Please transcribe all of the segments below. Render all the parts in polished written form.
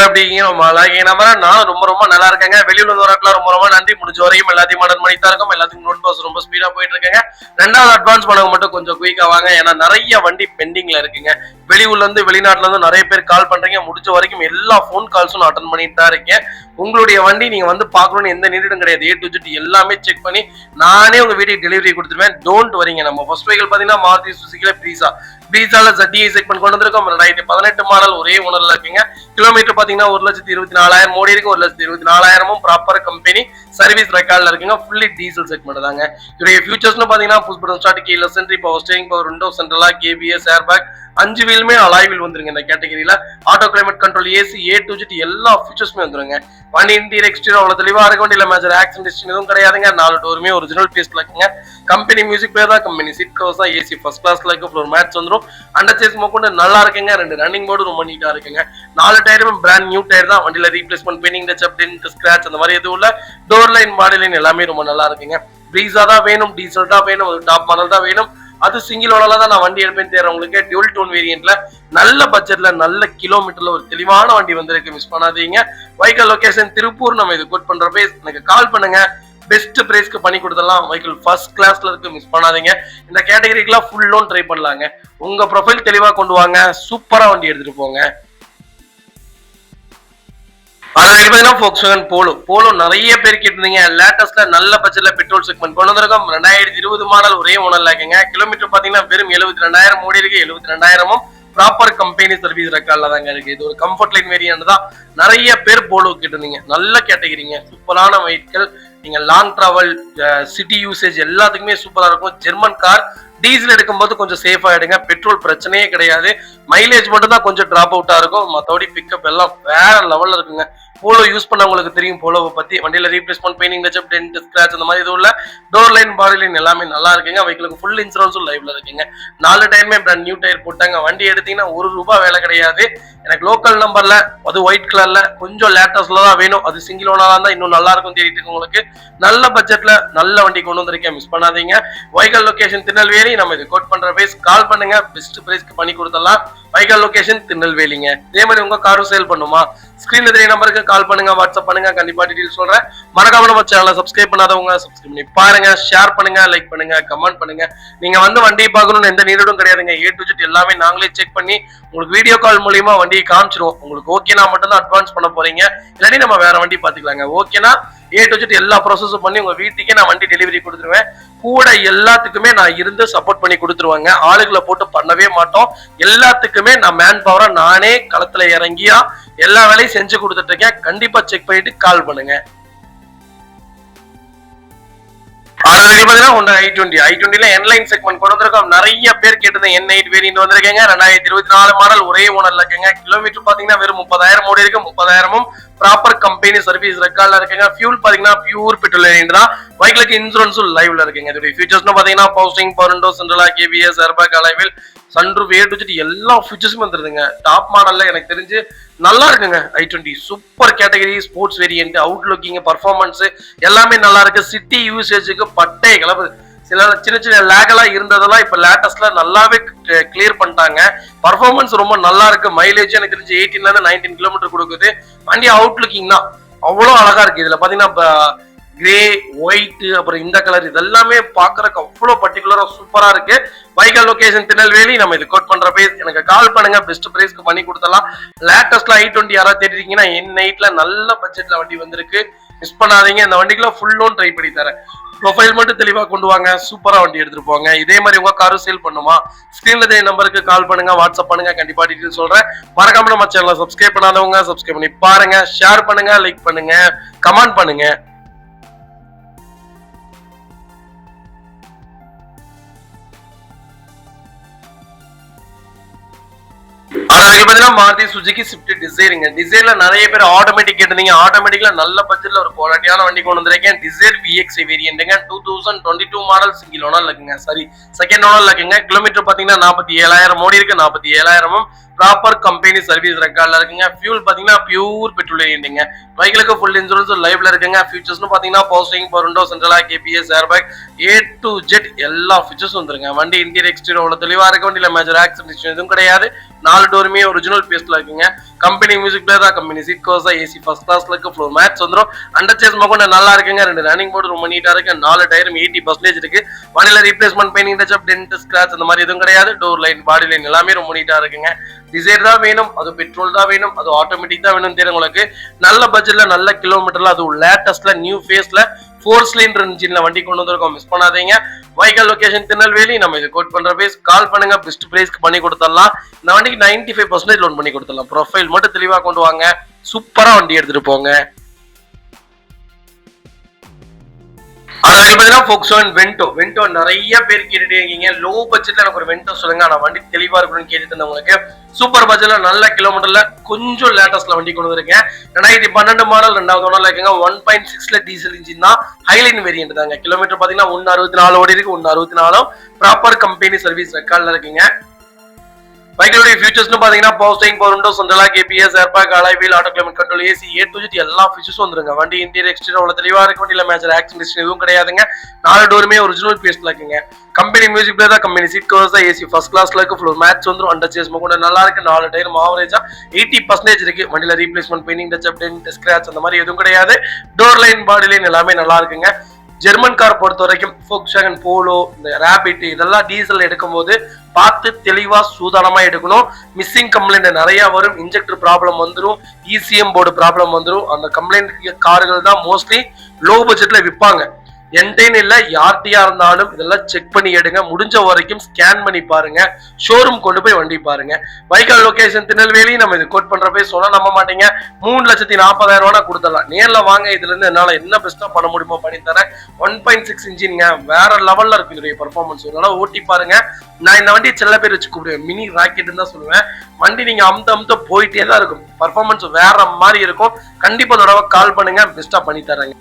எப்படி நான் ரொம்ப ரொம்ப நல்லா இருக்கேங்க. வெளியூர்ல வரக்குலாம் ரொம்ப ரொம்ப நன்றி. முடிஞ்ச வரைக்கும் எல்லாத்தையும் அட்டன் பண்ணி தான் இருக்கோம். எல்லாத்துக்கும் நோட் பாஸ் ரொம்ப ஸ்பீடா போயிட்டு இருக்கேங்க. ரெண்டாவது அட்வான்ஸ் பண்ணவங்க மட்டும் கொஞ்சம் குயிக்கா வாங்க. ஏன்னா நிறைய வண்டி பெண்டிங்ல இருக்குங்க. வெளியூர்ல இருந்து வெளிநாட்டுல இருந்து நிறைய பேர் கால் பண்றீங்க. முடிஞ்ச வரைக்கும் எல்லா போன் கால்ஸும் நான் அட்டன் பண்ணிட்டு தான் இருக்கேன். உங்களுடைய வண்டி நீங்க வந்து பாக்கணும்னு எந்த நீடும் கிடையாது. A to Z எல்லாமே செக் பண்ணி நானே உங்க வீட்டுக்கு டெலிவரி கொடுத்துருவேன். டோன்ட் வரீங்க. நம்ம ஃபர்ஸ்ட் வெஹிக்கிள் பாத்தீங்கன்னா மாருதி சுசுகில பிரீசால ZDI செக்மெண்ட் கொண்டு வந்திருக்கோம். 2018 மாடல் ஒரே ஓனர்ல இருக்குங்க. கிலோமீட்டர் பாத்தீங்கன்னா 1,24,000 ஓடி இருக்கு. 1,24,000 ப்ராப்பர் கம்பெனி சர்வீஸ் ரெக்கார்ட்ல இருக்குங்க. ஃபுல்லி டீசல் செக்மெண்ட் தாங்க. இதோட ஃபியூச்சர்ஸ்னு பாத்தீங்கன்னா push button start, keyless entry, power steering, power window சென்ட்ரலா, கேபிஎஸ், ஏர்பேக், 5 வீலுமே அலாய் வீல் வந்துருங்க. இந்த கேட்டகரியில auto climate control, AC, A to Z எல்லா ஃபீச்சர்ஸுமே வந்துருங்க. வண்டி இன்டீரியர் எக்ஸ்டீரியர் அவ்வளவு தெளிவா இருக்க வண்டியில மேஜர் ஆக்சிடென்ட் ஹிஸ்டரி எதுவும் கிடையாதுங்க. 4 டோருமே ஒரிஜினல் பீஸ்ல இருக்குங்க. கம்பெனி மியூசிக் பிளேயர் தான், கம்பெனி சீட் கவர்ஸ் தான், ஏசி ஃபர்ஸ்ட் கிளாஸ்ல இருக்கு, ஃப்ளோர் மேட்ஸ் வந்துரும். அண்டர் சேஸ் மொக்கொண்டு நல்லா இருக்குங்க. 2 ரன்னிங் போர்டு ரொம்ப நீட்டா இருக்குங்க. 4 டயருமே பிராண்ட் நியூ டயர் தான். வண்டியில replacement, painting touch, dent, scratch அந்த மாதிரி எதுவும் இல்ல. டோர் லைன், பாடி லைன் எல்லாமே ரொம்ப நல்லா இருக்குங்க. பிரீஸா தான் வேணும், டீசல் தான் வேணும், ஒரு டாப் மாடல் தான் வேணும். அது சிங்கிள் ஓனர்ல தான் நான் வண்டி எடுப்பேன் தேர்றேன் உங்களுக்கு. டியூல் டோன் வேரியன்ட்ல நல்ல பட்ஜெட்ல நல்ல கிலோமீட்டர்ல ஒரு தெளிவான வண்டி வந்திருக்கு. மிஸ் பண்ணாதீங்க. Vehicle location Tiruppur. நம்ம இது கோட் பண்ற பிரைஸ் எனக்கு கால் பண்ணுங்க. பெஸ்ட் பிரைஸ்க்கு பண்ணி கொடுத்துடலாம். வெஹிக்கிள் ஃபர்ஸ்ட் கிளாஸ்ல இருக்கு. மிஸ் பண்ணாதீங்க. இந்த கேட்டகரிக்குலாம் ஃபுல் லோன் ட்ரை பண்ணலாங்க. உங்க ப்ரொஃபைல் தெளிவா கொண்டு வாங்க. சூப்பரா வண்டி எடுத்துட்டு போங்க. போலோ நிறைய பேர் கேட்டிருந்தீங்க. லேட்டஸ்ட்ல நல்ல பட்ஜெட்ல பெட்ரோல் செக்மெண்ட் கொண்டு வந்திருக்கோம். 2020 மாடல் ஒரே ஓனர்ல இருக்குங்க. கிலோமீட்டர் பாத்தீங்கன்னா வெறும் 72,000 ஓடி இருக்கு. 72,000 ப்ராப்பர் கம்பெனி சர்வீஸ் ரெக்கார்ட்ல தாங்க இருக்கு. இது ஒரு கம்ஃபர்ட் லைன் வேரியன்ட் தான். நிறைய பேர் போலோ கேட்டிருந்தீங்க. நல்ல கேட்டகரிங்க. சூப்பரான வெஹிக்கிள். நீங்க லாங் டிராவல், சிட்டி யூசேஜ் எல்லாத்துக்குமே சூப்பரா இருக்கும். German car. டீசல் எடுக்கும்போது கொஞ்சம் சேஃபா எடுங்க. பெட்ரோல் பிரச்சனையே கிடையாது. மைலேஜ் மட்டும் தான் கொஞ்சம் டிராப் அவுட்டா இருக்கும். மற்றபடி பிக்கப் எல்லாம் வேற லெவல்ல இருக்குங்க. போலோ யூஸ் பண்ணவங்களுக்கு தெரியும் போலோவை பத்தி. வண்டியில replacement, painting touchup, dent, scratch அந்த மாதிரி எதுவும் இல்ல. டோர் லைன், பாடி லைன் எல்லாமே நல்லா இருக்குங்க. வெஹிக்கிளுக்கு ஃபுல் இன்சூரன்ஸும் லைவ்ல இருக்குங்க. 4 டயருமே பிராண்ட் நியூ டயர் போட்டாங்க. வண்டி எடுத்தீங்கன்னா ₹1 வேலை கிடையாது. எனக்கு லோக்கல் நம்பர்ல, அது ஒயிட் கலர்ல, கொஞ்சம் லேட்டஸ்ட்ல தான் வேணும். அது சிங்கிள் ஓனரா இருந்தா இன்னும் நல்லா இருக்கும் தேடிட்டு உங்களுக்கு. நல்ல பட்ஜெட்ல நல்ல வண்டி கொண்டு வந்திருக்கேன். மிஸ் பண்ணாதீங்க. Vehicle location Tirunelveli. நம்ம இது கோட் பண்ற பிரைஸ் கால் பண்ணுங்க. பெஸ்ட் பிரைஸ்க்கு பண்ணி கொடுத்துடலாம். வெஹிக்கிள் லொகேஷன் திருநெல்வேலிங்க. இதே மாதிரி உங்க காரும் சேல் பண்ணுமா? ஸ்கிரீன்ல தெரிய நம்பருக்கு கால் பண்ணுங்க, வாட்ஸ்அப் பண்ணுங்க. கண்டிப்பா டீடைல்ஸ் சொல்றேன். மறக்காம நம்ம சேனலை சப்ஸ்கிரைப் பண்ணாதவங்க சப்ஸ்கிரைப் பண்ணி பாருங்க. ஷேர் பண்ணுங்க, லைக் பண்ணுங்க, கமெண்ட் பண்ணுங்க. நீங்க வந்து வண்டியை பார்க்கணும்னு எந்த நீடும் கிடையாதுங்க. A to Z எல்லாமே நாங்களே செக் பண்ணி உங்களுக்கு வீடியோ கால் மூலியமா வண்டியை காமிச்சிருவோம். உங்களுக்கு ஓகேனா மட்டும் தான் அட்வான்ஸ் பண்ண போறீங்க. இல்லாட்டி நம்ம வேற வண்டி பாத்துக்கலாங்க. ஓகேனா A to Z எல்லா ப்ராசஸும் பண்ணி உங்க வீட்டுக்கே நான் வண்டி டெலிவரி கொடுத்துருவேன். கூட எல்லாத்துக்குமே நான் இருந்து சப்போர்ட் பண்ணி கொடுத்துருவாங்க. ஆளுகளை போட்டு பண்ணவே மாட்டோம். எல்லாத்துக்குமே நான் மேன் பவரா நானே களத்துல இறங்கியா எல்லா வேலையும் செஞ்சு கொடுத்துட்டு இருக்கேன். கண்டிப்பா செக் பண்ணிட்டு கால் பண்ணுங்க. i20 என்லைன் செக்மெண்ட் கொண்டு வந்திருக்கோம். நிறைய பேர் கேட்டது N8 வேரியன்ட் வந்திருக்கேங்க. 2024 மாடல் ஒரே ஓனர்ல இருக்குங்க. கிலோமீட்டர் பாத்தீங்கன்னா வெறும் 30,000 ஓடி இருக்கு. 30,000 ப்ராப்பர் கம்பெனி சர்வீஸ் ரெக்கார்ட்ல இருக்குங்க. ஃபியூல் பாத்தீங்கன்னா பியூர் பெட்ரோல் வேரியன்ட் தான். வெஹிக்கிளுக்கு இன்சூரன்ஸும் லைவ்ல இருக்குங்க. இதோட ஃபீச்சர்ஸ்னு பாத்தீங்கன்னா பவர் ஸ்டீரிங், பவர் விண்டோ சென்ட்ரலா, KBS, airbag, alloy wheel, sunroof, A to Z எல்லா ஃபீச்சர்ஸும் வந்துருதுங்க. டாப் மாடல்ல எனக்கு தெரிஞ்சு நல்லா இருக்குங்க. i20 super category, sports variant, out looking, performance எல்லாமே நல்லா இருக்கு. சிட்டி யூசேஜுக்கு பட்டை கிளம்புது. சில சின்ன சின்ன லேகெல்லாம் இருந்ததெல்லாம் இப்ப லேட்டஸ்ட்ல நல்லாவே கிளியர் பண்ணிட்டாங்க. பர்ஃபார்மன்ஸ் ரொம்ப நல்லா இருக்கு. மைலேஜ் எனக்கு தெரிஞ்சு 18ல இருந்து 19 கிலோமீட்டர் கொடுக்குது. வண்டி அவுட் லுக்கிங் தான் அவ்வளவு அழகா இருக்கு. இதுல பாத்தீங்கன்னா கிரே, ஒயிட், அப்புறம் இந்த கலர் இதெல்லாமே பாக்குறதுக்கு அவ்வளவு பர்டிகுலரா சூப்பரா இருக்கு. Vehicle location Tirunelveli. நம்ம இது கோட் பண்ற பிரைஸ் எனக்கு கால் பண்ணுங்க. பெஸ்ட் பிரைஸ்க்கு பண்ணி கொடுத்தலாம். லேட்டஸ்ட்ல i20 யாராவது தேடிட்டீங்கன்னா N8ல நல்ல பட்ஜெட்ல வண்டி வந்திருக்கு. மிஸ் பண்ணாதீங்க. இந்த வண்டிக்குள்ள ஃபுல் லோன் ட்ரை பண்ணி தரேன். ப்ரொஃபைல் மட்டும் தெளிவா கொண்டு வாங்க. சூப்பரா வண்டி எடுத்துட்டு போங்க. இதே மாதிரி உங்க காரும் சேல் பண்ணுமா? ஸ்கிரீன்ல தெரிய நம்பருக்கு கால் பண்ணுங்க, வாட்ஸ்அப் பண்ணுங்க. கண்டிப்பா டீடைல்ஸ் சொல்றேன். மறக்காம நம்ம சேனலை சப்ஸ்கிரைப் பண்ணாதவங்க சப்ஸ்கிரைப் பண்ணி பாருங்க. ஷேர் பண்ணுங்க, லைக் பண்ணுங்க, கமெண்ட் பண்ணுங்க. மாருதி சுசுகி ஸ்விஃப்ட் டிசைருங்க. டிசைர்ல நிறைய பேர் ஆட்டோமேட்டிக் கேட்டிருந்தீங்க. ஆட்டோமேட்டிக்ல நல்ல பட்ஜெட்ல ஒரு குவாலிட்டியான வண்டி கொண்டு வந்திருக்கேன். டிசைர் VXi வேரியன்ட்ங்க. 2022 மாடல் சிங்கிள் ஓனர் இருக்குங்க. சரி, செகண்ட் ஓனர் இருக்குங்க. கிலோமீட்டர் பாத்தீங்கன்னா 47,000 ஓடி இருக்கு. 47,000 ப்ராப்பர் கம்பெனி சர்வீஸ் ரெக்கார்ட்ல இருக்குங்க. ஃபியூல் பாத்தீங்கன்னா பியூர் பெட்ரோல் வேரியன்ட்ங்க. வெஹிக்கிளுக்கு ஃபுல் இன்சூரன்ஸ் லைவ்ல இருக்குங்க. ஃபீச்சர்ஸ்னு பாத்தீங்கன்னா பவர் ஸ்டீரிங், பவர் விண்டோ சென்ட்ரலா, KBS, airbag, A to Z எல்லா ஃபீச்சர்ஸும் வந்துருங்க. வண்டி இன்டீரியர் எக்ஸ்டீரியர் அவ்வளவு தெளிவா இருக்கு. வண்டியில மேஜர் ஆக்சிடென்ட் எதுவும் கிடையாது. 4 டோருமே ஒரிஜினல் பேஸ்ட்ல இருக்குங்க. கம்பெனி மியூசிக் பிளேயர் தான், கம்பெனி சீட் கவர்ஸ் தான், ஏசி ஃபர்ஸ்ட் கிளாஸ்ல இருக்கு, ஃப்ளோர் மேட்ஸ் வந்துரும். அண்டர் சேஸ் மொக்கொண்டு நல்லா இருக்குங்க. 2 ரன்னிங் போர்டு ரொம்ப நீட்டா இருக்கு. 4 டயரும் 80% இருக்கு. வண்டியில replacement painting touchup dent scratch அந்த மாதிரி எதுவும் கிடையாது. டோர் லைன் பாடி லைன் எல்லாமே ரொம்ப நீட்டா இருக்குங்க. டிசைர் தான் வேணும், அது பெட்ரோல் தான் வேணும், அது ஆட்டோமேட்டிக் தான் வேணும் தெரியும் உங்களுக்கு. நல்ல பட்ஜெட்ல நல்ல கிலோமீட்டர்ல அது லேட்டஸ்ட்ல நியூ ஃபேஸ்ல 4 சிலிண்டர் இன்ஜின்ல வண்டி கொண்டு வந்திருக்கோம். மிஸ் பண்ணாதீங்க. வைக்கல் லொகேஷன் திருநெல்வேலி. நம்ம இது கோட் பண்ற பேஸ் கால் பண்ணுங்க, பெஸ்ட் பிரைஸ்க்கு பண்ணி கொடுத்துடலாம். இந்த வண்டிக்கு 95% லோன் பண்ணி கொடுத்துடலாம். ப்ரொஃபைல் மட்டும் தெளிவா கொண்டு வாங்க, சூப்பரா வண்டி எடுத்துட்டு போங்க. வென்டோ நிறைய பேர் கேட்டுட்டே இருக்கீங்க. லோ பட்ஜெட்ல எனக்கு ஒரு வென்டோ சொல்லுங்க, ஆனா வண்டி தெளிவா இருக்கணும்னு கேட்டுட்டு இருந்தவங்களுக்கு சூப்பர் பட்ஜெட்ல நல்ல கிலோமீட்டர்ல கொஞ்சம் லேட்டஸ்ட்ல வண்டி கொண்டு வந்திருக்கேன். 2012 மாடல் 2வது ஓனர்ல இருக்குங்க. 1.6ல டீசல் இன்ஜின் தான், ஹைலைன் வேரியன்ட் தாங்க. கிலோமீட்டர் பாத்தீங்கன்னா 164 ஓடி இருக்கு. 164 ப்ராப்பர் கம்பெனி சர்வீஸ் ரெக்கார்ட்ல இருக்குங்க. பைக்கோட ஃபியூச்சர்ஸ்னு பாத்தீங்கன்னா power steering, power window, central lock, ABS, airbag, alloy wheel, auto climate control, AC, A to Z எல்லா ஃபீச்சர்ஸும் வந்துருங்க. வண்டி இன்டீரியர் எக்ஸ்டீரியர் அவ்வளவு தெளிவா இருக்கு. வண்டியில மேஜர் ஆக்சிடென்ட் எதுவும் கிடையாதுங்க. 4 டோருமே ஒரிஜினல் பேஸ்ட்ல இருக்குங்க. கம்பெனி மியூசிக் பிளேயர் தான், கம்பெனி சீட் கவர்ஸ் தான், ஏசி ஃபர்ஸ்ட் கிளாஸ்ல இருக்கு, ஃப்ளோர் மேட்ச் வந்துரும். அண்டர் சேஸ் கூட நல்லா இருக்கு. 4 டயரும் ஆவரேஜா 80% இருக்கு. வண்டியில replacement painting touchup dent scratch அந்த மாதிரி எதுவும் கிடையாது. டோர் லைன் பாடி லைன் எல்லாமே நல்லா இருக்குங்க. ஜெர்மன் கார் பொறுத்த வரைக்கும் ஃபோக்ஸ்வேகன் போலோ, இந்த ரேபிட் இதெல்லாம் டீசல் எடுக்கும் போது பார்த்து தெளிவா சூதானமா எடுக்கணும். மிஸ்ஸிங் கம்ப்ளைண்ட் நிறைய வரும். இன்ஜெக்டர் ப்ராப்ளம் வந்துடும், இசிஎம் போர்டு ப்ராப்ளம் வந்துடும். அந்த கம்ப்ளைண்ட் கார்கள் தான் மோஸ்ட்லி லோ பட்ஜெட்ல விற்பாங்க. என்டைன் இல்ல, யார்கிட்டயா இருந்தாலும் இதெல்லாம் செக் பண்ணி எடுங்க. முடிஞ்ச வரைக்கும் ஸ்கேன் பண்ணி பாருங்க. ஷோரூம் கொண்டு போய் வண்டி பாருங்க. வைக்கல் லொகேஷன் திருநெல்வேலி. நம்ம இது கோட் பண்ற போய் சொன்னா நம்ப மாட்டீங்க. 3,40,000 கொடுத்துடலாம். நேர்ல வாங்க. இதுல இருந்து என்னால என்ன பெஸ்டா பண்ண முடியுமோ பண்ணி தரேன். 1.6 இன்ஜின்ங்க, வேற லெவல்ல இருக்கு இதோட பர்ஃபார்மன்ஸ். அதனால ஓட்டி பாருங்க. நான் இந்த வண்டி சில பேர் வச்சு கூப்பிடுவேன், மினி ராக்கெட் தான் சொல்லுவேன். வண்டி நீங்க அமுத்த போயிட்டே தான் இருக்கும். பர்ஃபார்மன்ஸ் வேற மாதிரி இருக்கும். கண்டிப்பா தடவை கால் பண்ணுங்க, பெஸ்டா பண்ணி தரேங்க.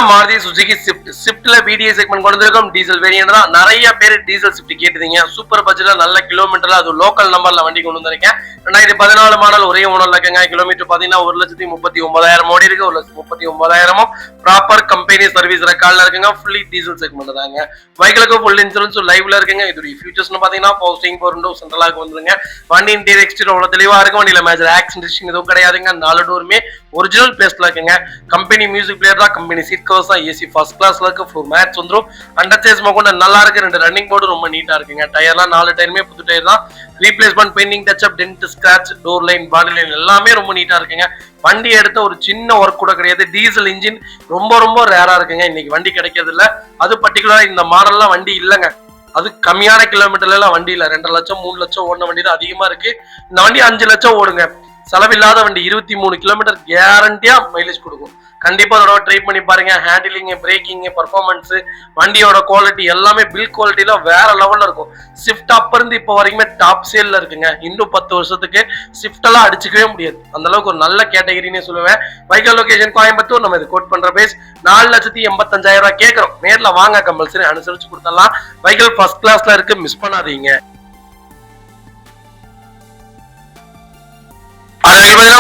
மாருதி சுசுகி ஸ்விஃப்ட்ல VDI செக்மெண்ட் கொண்டு வந்திருக்கோம். டீசல் வேரியன்ட் தான். நிறைய பேர் டீசல் ஸ்விஃப்ட் கேட்டுதீங்க. சூப்பர் பட்ஜெட்ல நல்ல கிலோமீட்டர்ல அது லோக்கல் நம்பர்ல வண்டி கொண்டு வந்திருக்கேன். 2014 மாடல் ஒரே ஓனர்ல இருக்குங்க. கிலோமீட்டர் பாத்தீங்கன்னா 1,39,000 ஓடி இருக்கு. 1,39,000 ப்ராப்பர் கம்பெனி சர்வீஸ் ரெக்கார்ட்ல இருக்குங்க. ஃபுல்லி டீசல் செக்மெண்ட் தாங்க. பைக்களுக்கு ஃபுல் இன்சூரன்ஸ் லைவ்ல இருக்குங்க. இதோட ஃபியூச்சர்ஸ்னு பாத்தீங்கன்னா power steering, power window, central lock வந்துருங்க. வண்டி இன்டீரியர் எக்ஸ்டீரியர் அவ்வளவு தெளிவா இருக்கும். வண்டியில மேஜர் ஆக்சிடென்ட் எதுவும் கிடையாதுங்க. 4 டோருமே ஒரிஜினல் பேஸ்ட்ல இருக்குங்க. கம்பெனி மியூசிக் பிளேயர் தான், கம்பெனி சீட் கவர்ஸ் தான், ஏசி ஃபர்ஸ்ட் கிளாஸ்ல இருக்கு, ஃப்ளோர் மேட்ச் வந்துரும். அண்டர் சேஸ் கூட நல்லா இருக்கு. 2 ரன்னிங் போர்டு ரொம்ப நீட்டா இருக்குங்க. டயர்லாம் 4 டயருமே புது டயர் தான். Replacement painting touchup dent scratch door line body line எல்லாமே ரொம்ப நீட்டா இருக்குங்க. வண்டி எடுத்த ஒரு சின்ன ஒர்க் கூட கிடையாது. டீசல் இன்ஜின் ரொம்ப ரேரா இருக்குங்க. இன்னைக்கு வண்டி கிடைக்கிறது இல்ல. அது பர்டிகுலரா இந்த மாடல்லாம் வண்டி இல்லைங்க. அது கம்மியான கிலோமீட்டர்ல எல்லாம் வண்டி இல்ல. 2 லட்சம் 3 லட்சம் ஓடின வண்டி தான் அதிகமா இருக்கு. இந்த வண்டி 5 லட்சம் ஓடுங்க. செலவில்லாத வண்டி. 23 கிலோமீட்டர் கேரண்டியா மைலேஜ் கொடுக்கும். கண்டிப்பா அதோட ட்ரை பண்ணி பாருங்க. ஹேண்டிலிங், பிரேக்கிங், பர்ஃபார்மன்ஸ், வண்டியோட குவாலிட்டி எல்லாமே பில் குவாலிட்டில வேற லெவல்ல இருக்கும். ஸ்விஃப்ட் அப்ப இருந்து இப்ப வரைக்குமே டாப் சேல்ல இருக்குங்க. இன்னும் 10 வருஷத்துக்கு ஸ்விஃப்ட் எல்லாம் அடிச்சுக்கவே முடியாது. அந்த அளவுக்கு ஒரு நல்ல கேட்டகரின்னு சொல்லுவேன். வைக்கல் லொகேஷன் கோயம்புத்தூர். நம்ம இது கோட் பண்ற பேஸ் 4,85,000 கேட்கிறோம். நேர்ல வாங்க, கம்பல்சரி அனுசரிச்சு கொடுத்துடலாம். வைக்கல் ஃபர்ஸ்ட் கிளாஸ்ல இருக்கு, மிஸ் பண்ணாதீங்க.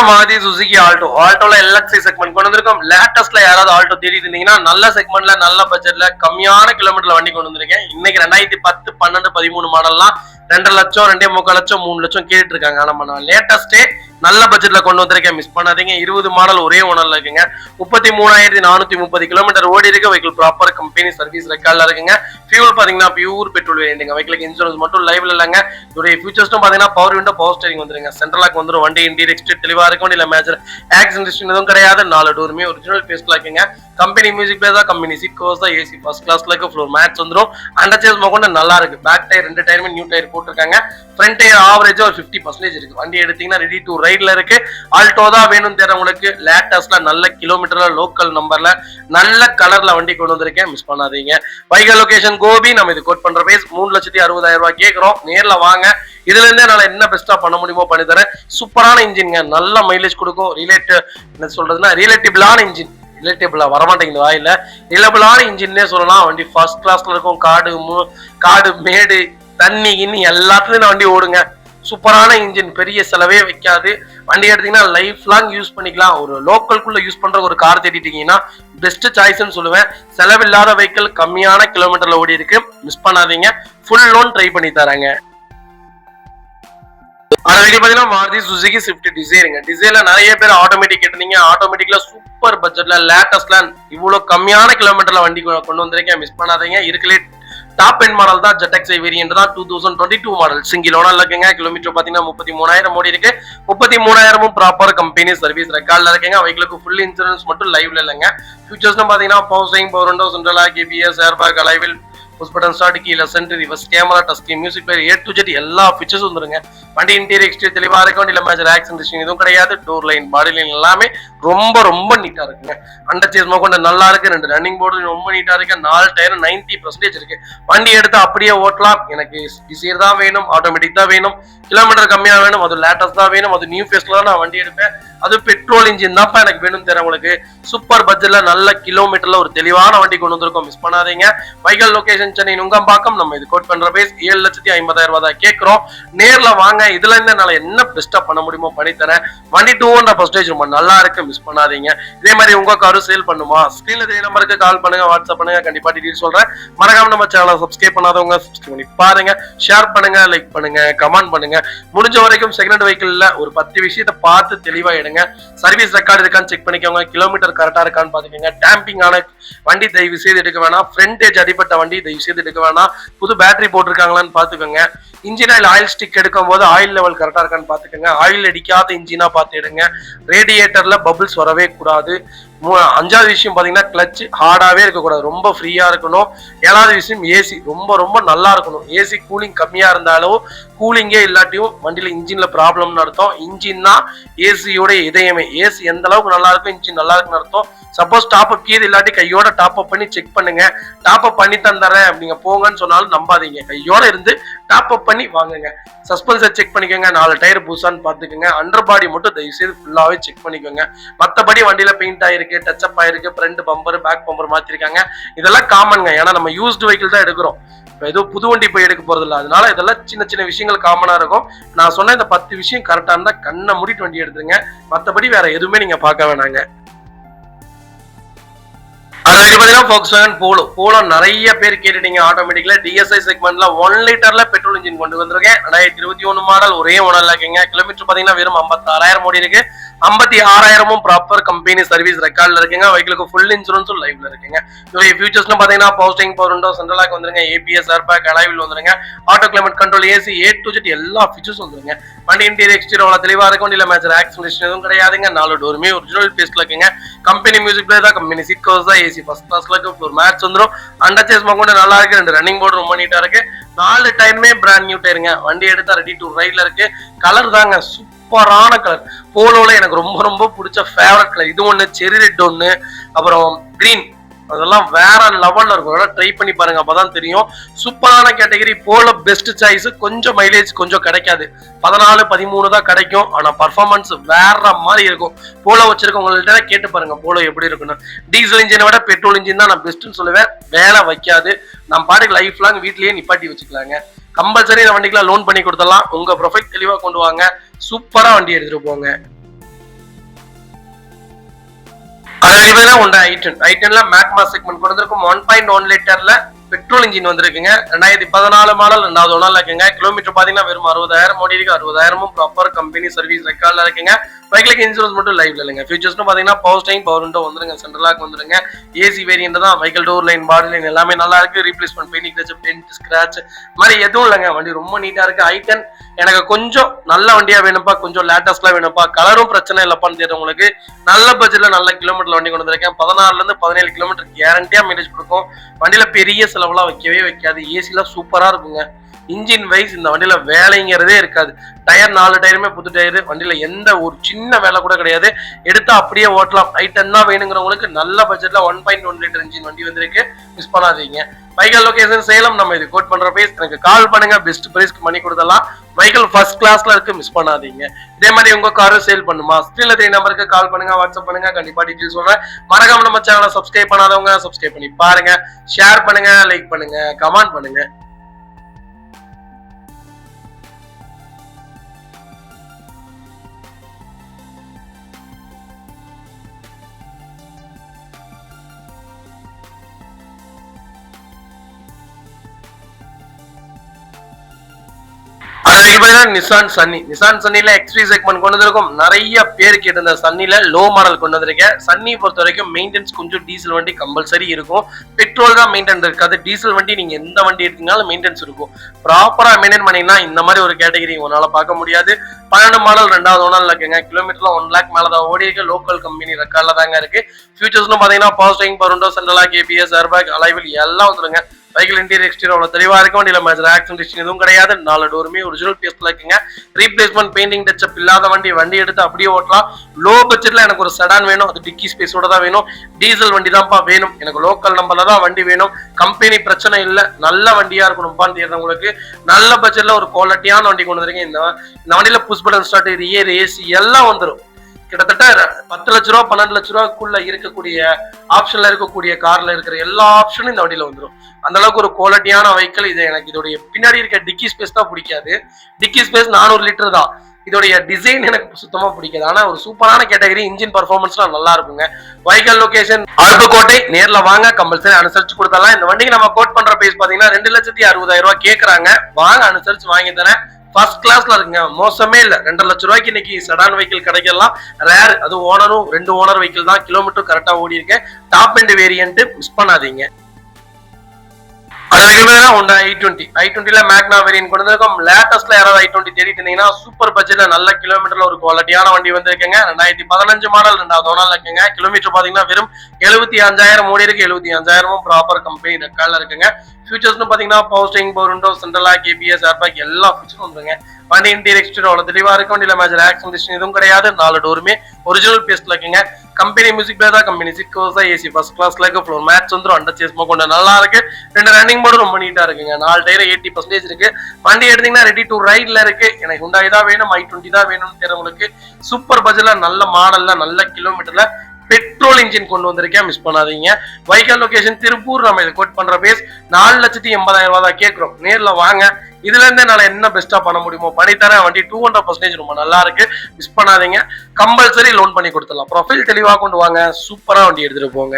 மாருதி சுசுகி ஆல்டோல LXI செக்மெண்ட் கொண்டு வந்திருக்கோம். லேட்டஸ்ட்ல யாராவது ஆல்டோ தேடி இருந்தீங்கன்னா நல்ல செக்மெண்ட்ல நல்ல பட்ஜெட்ல கம்மியான கிலோமீட்டர்ல வண்டி கொண்டு வந்திருக்கேன். இன்னைக்கு 2010, 12, 13 மாடல்லாம் 2 லட்சம், 2.25 லட்சம், 3 லட்சம் கேட்டு இருக்காங்க. நம்ம நான் லேட்டஸ்டே நல்ல பட்ஜெட்ல கொண்டு வந்திருக்கேன், மிஸ் பண்ணாதீங்க. 20 மாடல் ஒரே ஓனர்ல இருக்குங்க. 33,430 கிலோமீட்டர் ஓடி இருக்கு. வெஹிக்கிள் ப்ராப்பர் கம்பெனி சர்வீஸ் ரெக்கார்ட்ல இருக்குங்க. ஃபியூல் பாத்தீங்கன்னா பியூர் பெட்ரோல் வேரியன்ட்ங்க. வெஹிக்கிளுக்கு இன்சூரன்ஸ் மட்டும் லைவ்ல இல்லங்க. இதோட ஃபியூச்சர்ஸும் பாத்தீங்கன்னா பவர் விண்டோ, பவர் ஸ்டீரிங் வந்துருங்க. சென்ட்ரல் லாக் வந்துரும். வண்டி இன்டீரியர் எக்ஸ்டீரியர் தெளிவா இருக்கும். இல்ல மேஜர் ஆக்சிடென்ட் எதுவும் கிடையாது. 4 டோருமே ஒரிஜினல் பேஸ்ட்ல இருக்குங்க. கம்பெனி மியூசிக் பிளேயர் தான், கம்பெனி சீட் கவர்ஸ் தான், ஏசி ஃபர்ஸ்ட் கிளாஸ்ல இருக்கு, ஃப்ளோர் மேட்ச் வந்துரும். அண்டர் சேஸ் கூட நல்லா இருக்கு. பேக் டயர் 2 டயருமே நியூ டயர் போட்டிருக்காங்க. ஃப்ரண்ட் டயர் ஆவரேஜா ஒரு 50% இருக்கு. வண்டி எடுத்தீங்கன்னா ரெடி டு ரைட்ல இருக்கு. ஆல்டோ தான் வேணும் தேர்றவங்களுக்கு லேட்டஸ்ட்ல நல்ல கிலோமீட்டர்ல லோக்கல் நம்பர்ல நல்ல கலர்ல வண்டி கொண்டு வந்திருக்கேன், மிஸ் பண்ணாதீங்க. வைக்கல் லொகேஷன் கோபி. நம்ம இது கோட் பண்ற பேஸ் 3,60,000 கேட்கிறோம். நேர்ல வாங்க. இதுல இருந்தே என்னால என்ன பெஸ்டா பண்ண முடியுமோ பண்ணி தரேன். சூப்பரான இன்ஜின்ங்க, நல்ல மைலேஜ் கொடுக்கும். ரிலேட்டிபிளான இன்ஜின். ரிலேட்டிபிளா வரமாட்டேங்குது வாயில. ரிலேபிளான இன்ஜின்னே சொல்லலாம். வண்டி ஃபர்ஸ்ட் கிளாஸ்ல இருக்கும். காடு மேடு தண்ணி கிண்ணி எல்லாத்துலயும் வண்டி ஓடுங்க. சூப்பரான இன்ஜின், பெரிய செலவே வைக்காது. வண்டி எடுத்தீங்கன்னா லைஃப் லாங் யூஸ் பண்ணிக்கலாம். ஒரு லோக்கல்குள்ள யூஸ் பண்ற ஒரு கார் தேடிட்டீங்கன்னா பெஸ்ட் சாய்ஸ்ன்னு சொல்லுவேன். செலவில்லாத வெஹிக்கிள், கம்மியான கிலோமீட்டர்ல ஓடி இருக்கு, மிஸ் பண்ணாதீங்க. ஃபுல் லோன் ட்ரை பண்ணி தராங்க. அதுக்கு பாத்தீங்கன்னா மாருதி சுசுகி ஸ்விஃப்ட் டிசைருங்க. டிசைர்ல நிறைய பேர் ஆட்டோமேட்டிக் கேட்டிருந்தீங்க. ஆட்டோமேட்டிக்ல சூப்பர் பட்ஜெட்ல லேட்டஸ்ட்ல இவ்வளவு கம்மியான கிலோமீட்டர்ல வண்டி கொண்டு வந்திருக்கேன். மிஸ் பண்ணாதீங்க. இருக்கலே டாப் எண்ட் மாடல் தான் ZXi வேரியன்ட் தான். 2022 மாடல் சிங்கிள் ஓனர்ல இருக்குங்க. கிலோமீட்டர் பாத்தீங்கன்னா 33,000 ஓடி இருக்கு. 33,000 ப்ராப்பர் கம்பெனி சர்வீஸ் ரெக்கார்ட்ல இருக்குங்க. அவங்களுக்கு ஃபுல் இன்சூரன்ஸ் மட்டும் லைவ்ல இல்லைங்க. ஃபியூச்சர்ஸ்னு பாத்தீங்கன்னா power steering, power window, central lock, ABS, airbag, alloy wheel, push button start, keyless entry, reverse camera, touch screen, music player, A to Z எல்லா ஃபீச்சர்ஸ் வந்துருங்க. வண்டி இன்டீரியர் எக்ஸ்டீரியர் தெளிவா இருக்கும். வண்டியில மேஜர் ஆக்சிடென்ட் எதுவும் கிடையாது. டோர் லைன், பாடி லைன் எல்லாமே ரொம்ப ரொம்ப நீட்டா இருக்குங்க. அண்டர் சேஸ் கொண்டு நல்லா இருக்கு. 2 ரன்னிங் போர்டு ரொம்ப நீட்டா இருக்கு. 4 டயர் 90% இருக்கு. வண்டி எடுத்து அப்படியே ஓட்டலாம். எனக்கு டிசைர் தான் வேணும், ஆட்டோமேட்டிக் தான் வேணும், கிலோமீட்டர் கம்மியா வேணும், அது லேட்டஸ்ட் தான் வேணும், அது நியூ ஃபேஸ்ல தான் நான் வண்டி எடுப்பேன், அது பெட்ரோல் இன்ஜின் தான்ப்பா எனக்கு வேணும் தரேன் உங்களுக்கு. சூப்பர் பட்ஜெட்ல நல்ல கிலோமீட்டர்ல ஒரு தெளிவான வண்டி கொண்டு வந்திருக்கோம். மிஸ் பண்ணாதீங்க. வைகல் லொகேஷன் சென்னை நுங்கம்பாக்கம். நம்ம இது கோட் பண்ற பேஸ் 7,50,000 தான் கேட்கிறோம். நேர்ல வாங்க. இதுல இருந்து என்னால என்ன பெஸ்டா பண்ண முடியுமோ பண்ணி தரேன். வண்டி 200% ரொம்ப நல்லா இருக்கு. மிஸ் பண்ணாதீங்க. இதே மாதிரி உங்க காரும் சேல் பண்ணுமா? ஸ்கிரீன்ல தெரிய நம்பருக்கு கால் பண்ணுங்க, வாட்ஸ்அப் பண்ணுங்க. கண்டிப்பா டீடைல் சொல்றேன். மறக்காம நம்ம சேனலை சப்ஸ்கிரைப் பண்ணாதவங்க சப்ஸ்கிரைப் பண்ணி பாருங்க. ஷேர் பண்ணுங்க, லைக் பண்ணுங்க, கமெண்ட் பண்ணுங்க. முடிஞ்ச வரைக்கும் செகண்ட் வெஹிக்கிள்ல ஒரு 10 விஷயத்தை பார்த்து தெளிவா எடுங்க. சர்வீஸ் ரெக்கார்டு இருக்கான்னு செக் பண்ணிக்கோங்க. கிலோமீட்டர் கரெக்டா இருக்கான்னு பாத்துக்கோங்க. டேம்பிங் ஆன வண்டி தயவு செய்து எடுக்க வேணாம். ஃப்ரண்ட் ஏஜ் அடிப்பட்ட வண்டி தயவு செய்து எடுக்க வேணாம். புது பேட்டரி போட்டிருக்காங்களான்னு பாத்துக்கோங்க. இன்ஜின் ஆயில் ஸ்டிக் எடுக்கும் போது ஆயில் லெவல் கரெக்டா இருக்கான்னு பாத்துக்கோங்க. ஆயில் அடிக்காத இன்ஜினா பார்த்து எடுங்க. ரேடியேட்டர்ல பபிள்ஸ் வரவே கூடாது. 5வது விஷயம் பாத்தீங்கன்னா கிளச் ஹார்டாவே இருக்கக்கூடாது, ரொம்ப ஃப்ரீயா இருக்கணும். 7வது விஷயம் ஏசி ரொம்ப ரொம்ப நல்லா இருக்கணும். ஏசி கூலிங் கம்மியா இருந்தாலும் கூலிங்கே இல்லாட்டியும் வண்டியில இன்ஜின்ல ப்ராப்ளம்னு அர்த்தம். இன்ஜின் தான் ஏசியோட இதயமே. ஏசி எந்த அளவுக்கு நல்லா இருக்கும், இன்ஜின் நல்லா இருக்குன்னு அர்த்தம். சப்போஸ் டாப் அப் கீது இல்லாட்டி கையோட டாப் அப் பண்ணி செக் பண்ணுங்க. டாப் அப் பண்ணி தந்துறேன் அப்படிங்க போங்கன்னு சொன்னாலும் நம்பாதீங்க. கையோட இருந்து டாப் அப் பண்ணி வாங்குங்க. சஸ்பென்சர் செக் பண்ணிக்கோங்க. 4 டயர் புதுசான்னு பாத்துக்கோங்க. அண்டர் பாடி மட்டும் தயவு செய்து ஃபுல்லாவே செக் பண்ணிக்கோங்க. மத்தபடி வண்டியில பெயிண்ட் ஆயிருக்கு, டச் அப் ஆயிருக்கு, ஃப்ரண்ட் பம்பர், பேக் பம்பர் மாத்திருக்காங்க. இதெல்லாம் காமன்ங்க. ஏன்னா நம்ம யூஸ்டு வெஹிக்கிள் தான் எடுக்கிறோம். இப்போ ஏதோ புது வண்டி போய் எடுக்க போறது இல்லை. அதனால இதெல்லாம் சின்ன சின்ன விஷயங்கள் காமனா இருக்கும். நான் சொன்ன இந்த 10 விஷயம் கரெக்டா இருந்தா கண்ணை மூடிட்டு வண்டி எடுத்துருங்க. மத்தபடி வேற எதுவுமே நீங்க பார்க்க வேணாங்க. அதுக்கு பாத்தீங்கன்னா Volkswagen போலோ. போலோ நிறைய பேர் கேட்டுட்டீங்க. ஆட்டோமேட்டிக்ல DSI செக்மெண்ட்ல 1 லிட்டர்ல பெட்ரோல் இன்ஜின் கொண்டு வந்திருக்கேன். 2021 மாடல் ஒரே ஓனர்ல இருக்கீங்க. கிலோமீட்டர் பாத்தீங்கன்னா வெறும் 56,000 ஓடி இருக்கு. 56,000 ப்ராப்பர் கம்பெனி சர்வீஸ் ரெக்கார்ட்ல இருக்குங்க. வெஹிக்கிளுக்கு ஃபுல் இன்சூரன்ஸும் லைவ்ல இருக்குங்க. இதோட ஃபியூச்சர்ஸ்னு பாத்தீங்கன்னா power steering, power window, central lock வந்துருங்க, ABS, ஏர்பேக், அலைவில் வந்துருங்க, auto climate control, AC, A to Z எல்லா ஃபீச்சர்ஸ் வந்துருங்க. வண்டி இன்டீரியர் எக்ஸ்டீரியர் தெளிவா இருக்கும். வண்டியில மேஜர் ஆக்சிடென்ட் எதுவும் கிடையாதுங்க. 4 டோருமே ஒரிஜினல் பேஸ்ல இருக்குங்க. கம்பெனி மியூசிக் பிளேயர் தான், கம்பெனி சீட் கவர்ஸ் தான், AC ஃபர்ஸ்ட் கிளாஸ்ல இருக்கு. ஃப்ளோர் மேட்ச் வந்துரும். அண்டர் சேஸ் கொண்டு நல்லா இருக்கு. 2 ரன்னிங் போர்டு ரொம்ப நீட்டா இருக்கு. 4 டயருமே பிராண்ட் நியூ டயருங்க. வண்டி எடுத்தா ரெடி டு ரைட்ல இருக்கு. கலர் தாங்க சூப்பரான கலர். போலோல எனக்கு ரொம்ப ரொம்ப பிடிச்ச ஃபேவரட் கலர் இது ஒண்ணு, செரி ரெட் ஒண்ணு, அப்புறம் கிரீன். அதெல்லாம் வேற லெவல்ல இருக்கும். ட்ரை பண்ணி பாருங்க, அப்பதான் தெரியும். சூப்பரான கேட்டகரி. Polo best choice. கொஞ்சம் மைலேஜ் கொஞ்சம் கிடைக்காது, 14, 13 தான் கிடைக்கும். ஆனா பர்ஃபார்மன்ஸ் வேற மாதிரி இருக்கும். போலோ வச்சிருக்கவங்கள்ட்ட கேட்டு பாருங்க போலோ எப்படி இருக்குன்னு. டீசல் இன்ஜினை விட பெட்ரோல் இன்ஜின் தான் நான் பெஸ்ட்னு சொல்லுவேன். வேலை வைக்காது. நம்ம பாட்டுக்கு லைஃப் லாங் வீட்லயே நிப்பாட்டி வச்சுக்கலாங்க. கம்பல்சரி இந்த வண்டிக்கெல்லாம் லோன் பண்ணி கொடுத்துடலாம். உங்க ப்ரொஃபைல் தெளிவா கொண்டு வாங்க. சூப்பரா வண்டி எடுத்துட்டு போங்க. i10ல மேக்மா செக்மெண்ட் கொண்டு வந்திருக்கும். 1.1 லிட்டர்ல பெட்ரோல் இன்ஜின் வந்திருக்குங்க. 2014 மாடல் 2வது ஓனர்ல இருக்குங்க. கிலோமீட்டர் பாத்தீங்கன்னா வெறும் 60,000 ஓடி இருக்கு. 60,000 ப்ராப்பர் கம்பெனி சர்வீஸ் ரெக்கார்ட்ல இருக்குங்க. பைக்ல இன்சூரன்ஸ் மட்டும் லைவ்ல இல்லைங்க. ஃபியூச்சர்ஸ்னு பாத்தீங்கன்னா பவர் ஸ்டீரிங், பவர் விண்டோ வந்துருங்க, சென்ட்ரல் லாக் வந்துருங்க, ஏசி வேரியன்ட் தான். Vehicle door line, body line எல்லாமே நல்லா இருக்கு. Replacement painting touch, dent, scratch மாதிரி எதுவும் இல்லைங்க. வண்டி ரொம்ப நீட்டா இருக்கு. i10 எனக்கு கொஞ்சம் நல்ல வண்டியா வேணும்ப்பா, கொஞ்சம் லேட்டஸ்ட்லாம் வேணும்ப்பா, கலரும் பிரச்சனை இல்லப்பான்னு தெரியும். நல்ல பட்ஜெட்ல நல்ல கிலோமீட்டர் வண்டி கொண்டு வந்திருக்கேன். 14ல இருந்து 17 கிலோமீட்டர் கேரண்டியா மைலேஜ் கொடுக்கும். வண்டியில பெரிய செலவுலாம் வைக்கவே வைக்காது. ஏசிலாம் சூப்பரா இருக்குங்க. இன்ஜின் வைஸ் இந்த வண்டியில வேலைங்கிறதே இருக்காது. டயர் 4 டயருமே புது டயரு. வண்டியில எந்த ஒரு சின்ன வேலை கூட கிடையாது. எடுத்தா அப்படியே ஓட்டலாம். i10 தான் வேணுங்கிறவங்களுக்கு நல்ல பட்ஜெட்ல 1.1 லிட்டர் இன்ஜின் வண்டி வந்திருக்கு. மிஸ் பண்ணாதீங்க. வைக்கல் லொகேஷன் சேலம். நம்ம இது கோட் பண்ற பிரைஸ். எனக்கு கால் பண்ணுங்க, பெஸ்ட் பிரைஸ்க்கு பண்ணி கொடுத்தலாம். வைக்கல் ஃபர்ஸ்ட் கிளாஸ்ல இருக்கு, மிஸ் பண்ணாதீங்க. இதே மாதிரி உங்க காரும் சேல் பண்ணுமா? ஸ்கிரீன்ல தெரிய நம்பருக்கு கால் பண்ணுங்க, வாட்ஸ்அப் பண்ணுங்க. கண்டிப்பா டீடைல்ஸ் சொல்றேன். மறக்காம நம்ம சேனலை சப்ஸ்கிரைப் பண்ணாதவங்க சப்ஸ்கிரைப் பண்ணி பாருங்க. ஷேர் பண்ணுங்க, லைக் பண்ணுங்க, கமெண்ட் பண்ணுங்க. அதுக்கு நிசான் சன்னி. நிசான் சன்னில எக்ஸ்வி செக்மெண்ட் கொண்டு வந்திருக்கும். நிறைய பேர் கேட்டிருந்த சன்னில லோ மாடல் கொண்டு வந்திருக்கேன். சன்னி பொறுத்த வரைக்கும் மெயின்டெனன்ஸ் கொஞ்சம் டீசல் வண்டி கம்பல்சரி இருக்கும். பெட்ரோல் தான் மெயின்டெனன்ஸ் இருக்காது. டீசல் வண்டி நீங்க எந்த வண்டி எடுத்தீங்கனாலும் மெயின்டெனன்ஸ் இருக்கும். ப்ராப்பரா மெயின்டைன் பண்ணீங்கன்னா இந்த மாதிரி ஒரு கேட்டகரி உங்களால பார்க்க முடியாது. 12 மாடல் 2வது ஓனர்ல இருக்குங்க. கிலோமீட்டர்ல 1 லேக் மேலதான் ஓடி இருக்கு. லோக்கல் கம்பெனி ரெக்கார்ட்ல தாங்க இருக்கு. ஃபியூச்சர்ஸ்னு பாத்தீங்கன்னா power steering, power window, central lock, ABS, airbag, alloy wheel எல்லாம் வந்துருங்க. வெஹிக்கிள் இன்டீரியர் எக்ஸ்டீரியர் அவ்வளவு தெளிவா இருக்கும். வண்டியில மேஜர் ஆக்சிடென்ட் ஹிஸ்டரி எதுவும் கிடையாது. 4 டோருமே ஒரிஜினல் பீஸ்ல இருக்குங்க. ரீப்ளேஸ்மெண்ட் பெயிண்டிங் டச்சப் இல்லாத வண்டி எடுத்து அப்படியே ஓட்டலாம். லோ பட்ஜெட்ல எனக்கு ஒரு செடான் வேணும், அது டிக்கி ஸ்பேஸோட தான் வேணும். டீசல் வண்டி தான்ப்பா வேணும், எனக்கு லோக்கல் நம்பர்ல தான் வண்டி வேணும், கம்பெனி பிரச்சனை இல்லை, நல்ல வண்டியா இருக்கணும்ப்பான்னு தேடுறவங்களுக்கு நல்ல பட்ஜெட்ல ஒரு குவாலிட்டியான வண்டி கொண்டு வந்துருக்கேன். இந்த வண்டியில push button start, rear AC எல்லாம் வந்துடும். கிட்டத்தட்ட 10 லட்ச ரூபா 12 லட்ச ரூபாய்க்குள்ள இருக்கக்கூடிய ஆப்ஷன்ல இருக்கக்கூடிய கார்ல இருக்கிற எல்லா ஆப்ஷனும் இந்த வண்டியில வந்துடும். அந்த அளவுக்கு ஒரு குவாலிட்டியான வெஹிக்கிள் இது. எனக்கு இதோடைய பின்னாடி இருக்க டிக்கி ஸ்பேஸ் தான் பிடிக்காது. டிக்கி ஸ்பேஸ் 400 லிட்டர் தான். இதோடைய டிசைன் எனக்கு சுத்தமா பிடிக்காது. ஆனா ஒரு சூப்பரான கேட்டகரி. இன்ஜின் பர்ஃபார்மன்ஸ்லாம் நல்லா இருக்குங்க. Vehicle location Aruppukottai. நேர்ல வாங்க, கம்பல்சரி அனுசரிச்சு கொடுத்தலாம். இந்த வண்டிக்கு நம்ம கோட் பண்ற பிரைஸ் பாத்தீங்கன்னா 2,60,000 ரூபாய் கேட்கறாங்க. வாங்க, அனுசரிச்சு வாங்கி தரேன். ஃபர்ஸ்ட் கிளாஸ்ல இருக்குங்க, மோசமே இல்ல. 2.5 லட்ச ரூபாய்க்கு இன்னைக்கு செடான் வெஹிக்கிள் கிடைக்கலாம் ரேர். அது ஓனரும் 2 ஓனர் வெஹிக்கிள் தான். கிலோமீட்டர் கரெக்டா ஓடி இருக்கேன். டாப் எண்ட் வேரியன்ட் மிஸ் பண்ணாதீங்க. i20ல மேக்னா வேரியன்ட் கொண்டு வந்திருக்கோம். லேட்டஸ்ட்ல யாராவது i20 தேடிட்டு இருந்தீங்கன்னா சூப்பர் பட்ஜெட்ல நல்ல கிலோமீட்டர்ல ஒரு குவாலிட்டியான வண்டி வந்திருக்குங்க. 2015 மாடல் 2வது ஓனர்ல இருக்குங்க. கிலோமீட்டர் பாத்தீங்கன்னா வெறும் 75,000 ஓடி இருக்கு. 75,000 ப்ராப்பர் கம்பெனி ரெக்கார்ட்ல இருக்குங்க. ஃபியூச்சர்ஸ்னு பாத்தீங்கன்னா power steering, power window, central lock, ABS, airbag எல்லா ஃபியூச்சரும் வந்துருங்க. வண்டி இன்டீரியர் எக்ஸ்டீரியர் அவ்வளவு தெளிவா இருக்கும். வண்டியில மேஜர் ஆக்சிடென்ட் ஹிஸ்டரி எதுவும் கிடையாது. 4 டோருமே ஒரிஜினல் பீஸ்ல இருக்குங்க. கம்பெனி மியூசிக் பிளேயர் தான். கம்பெனி சீட் கவர்ஸ் தான். ஏசி ஃபர்ஸ்ட் கிளாஸ்ல இருக்கு. ஃப்ளோர் மேட்ச் வந்துரும். அண்டர் சேஸ் கொண்டு நல்லா இருக்கு. 2 ரன்னிங் போர்டு ரொம்ப நீட்டா இருக்குங்க. 4 டயர் 80% இருக்கு. வண்டி எடுத்தீங்கன்னா ரெடி டு ரைட்ல இருக்கு. எனக்கு Hyundai தான் வேணும், i20 தான் வேணும்னு தெரிஞ்சவங்களுக்கு சூப்பர் பட்ஜெட்ல நல்ல மாடல்ல நல்ல கிலோமீட்டர்ல பெட்ரோல் இன்ஜின் கொண்டு வந்திருக்கேன், மிஸ் பண்ணாதீங்க. Vehicle location Tiruppur. நம்ம இதை கோட் பண்ற பேஸ் 4,80,000 ரூபாய் தான் கேட்கிறோம். நேர்ல வாங்க, இதுல இருந்தே நான் என்ன பெஸ்டா பண்ண முடியுமோ பண்ணித்தரேன். வண்டி 200% ரொம்ப நல்லா இருக்கு, மிஸ் பண்ணாதீங்க. கம்பல்சரி லோன் பண்ணி கொடுத்துடலாம். ப்ரொஃபைல் தெளிவா கொண்டு வாங்க, சூப்பரா வண்டி எடுத்துட்டு போங்க.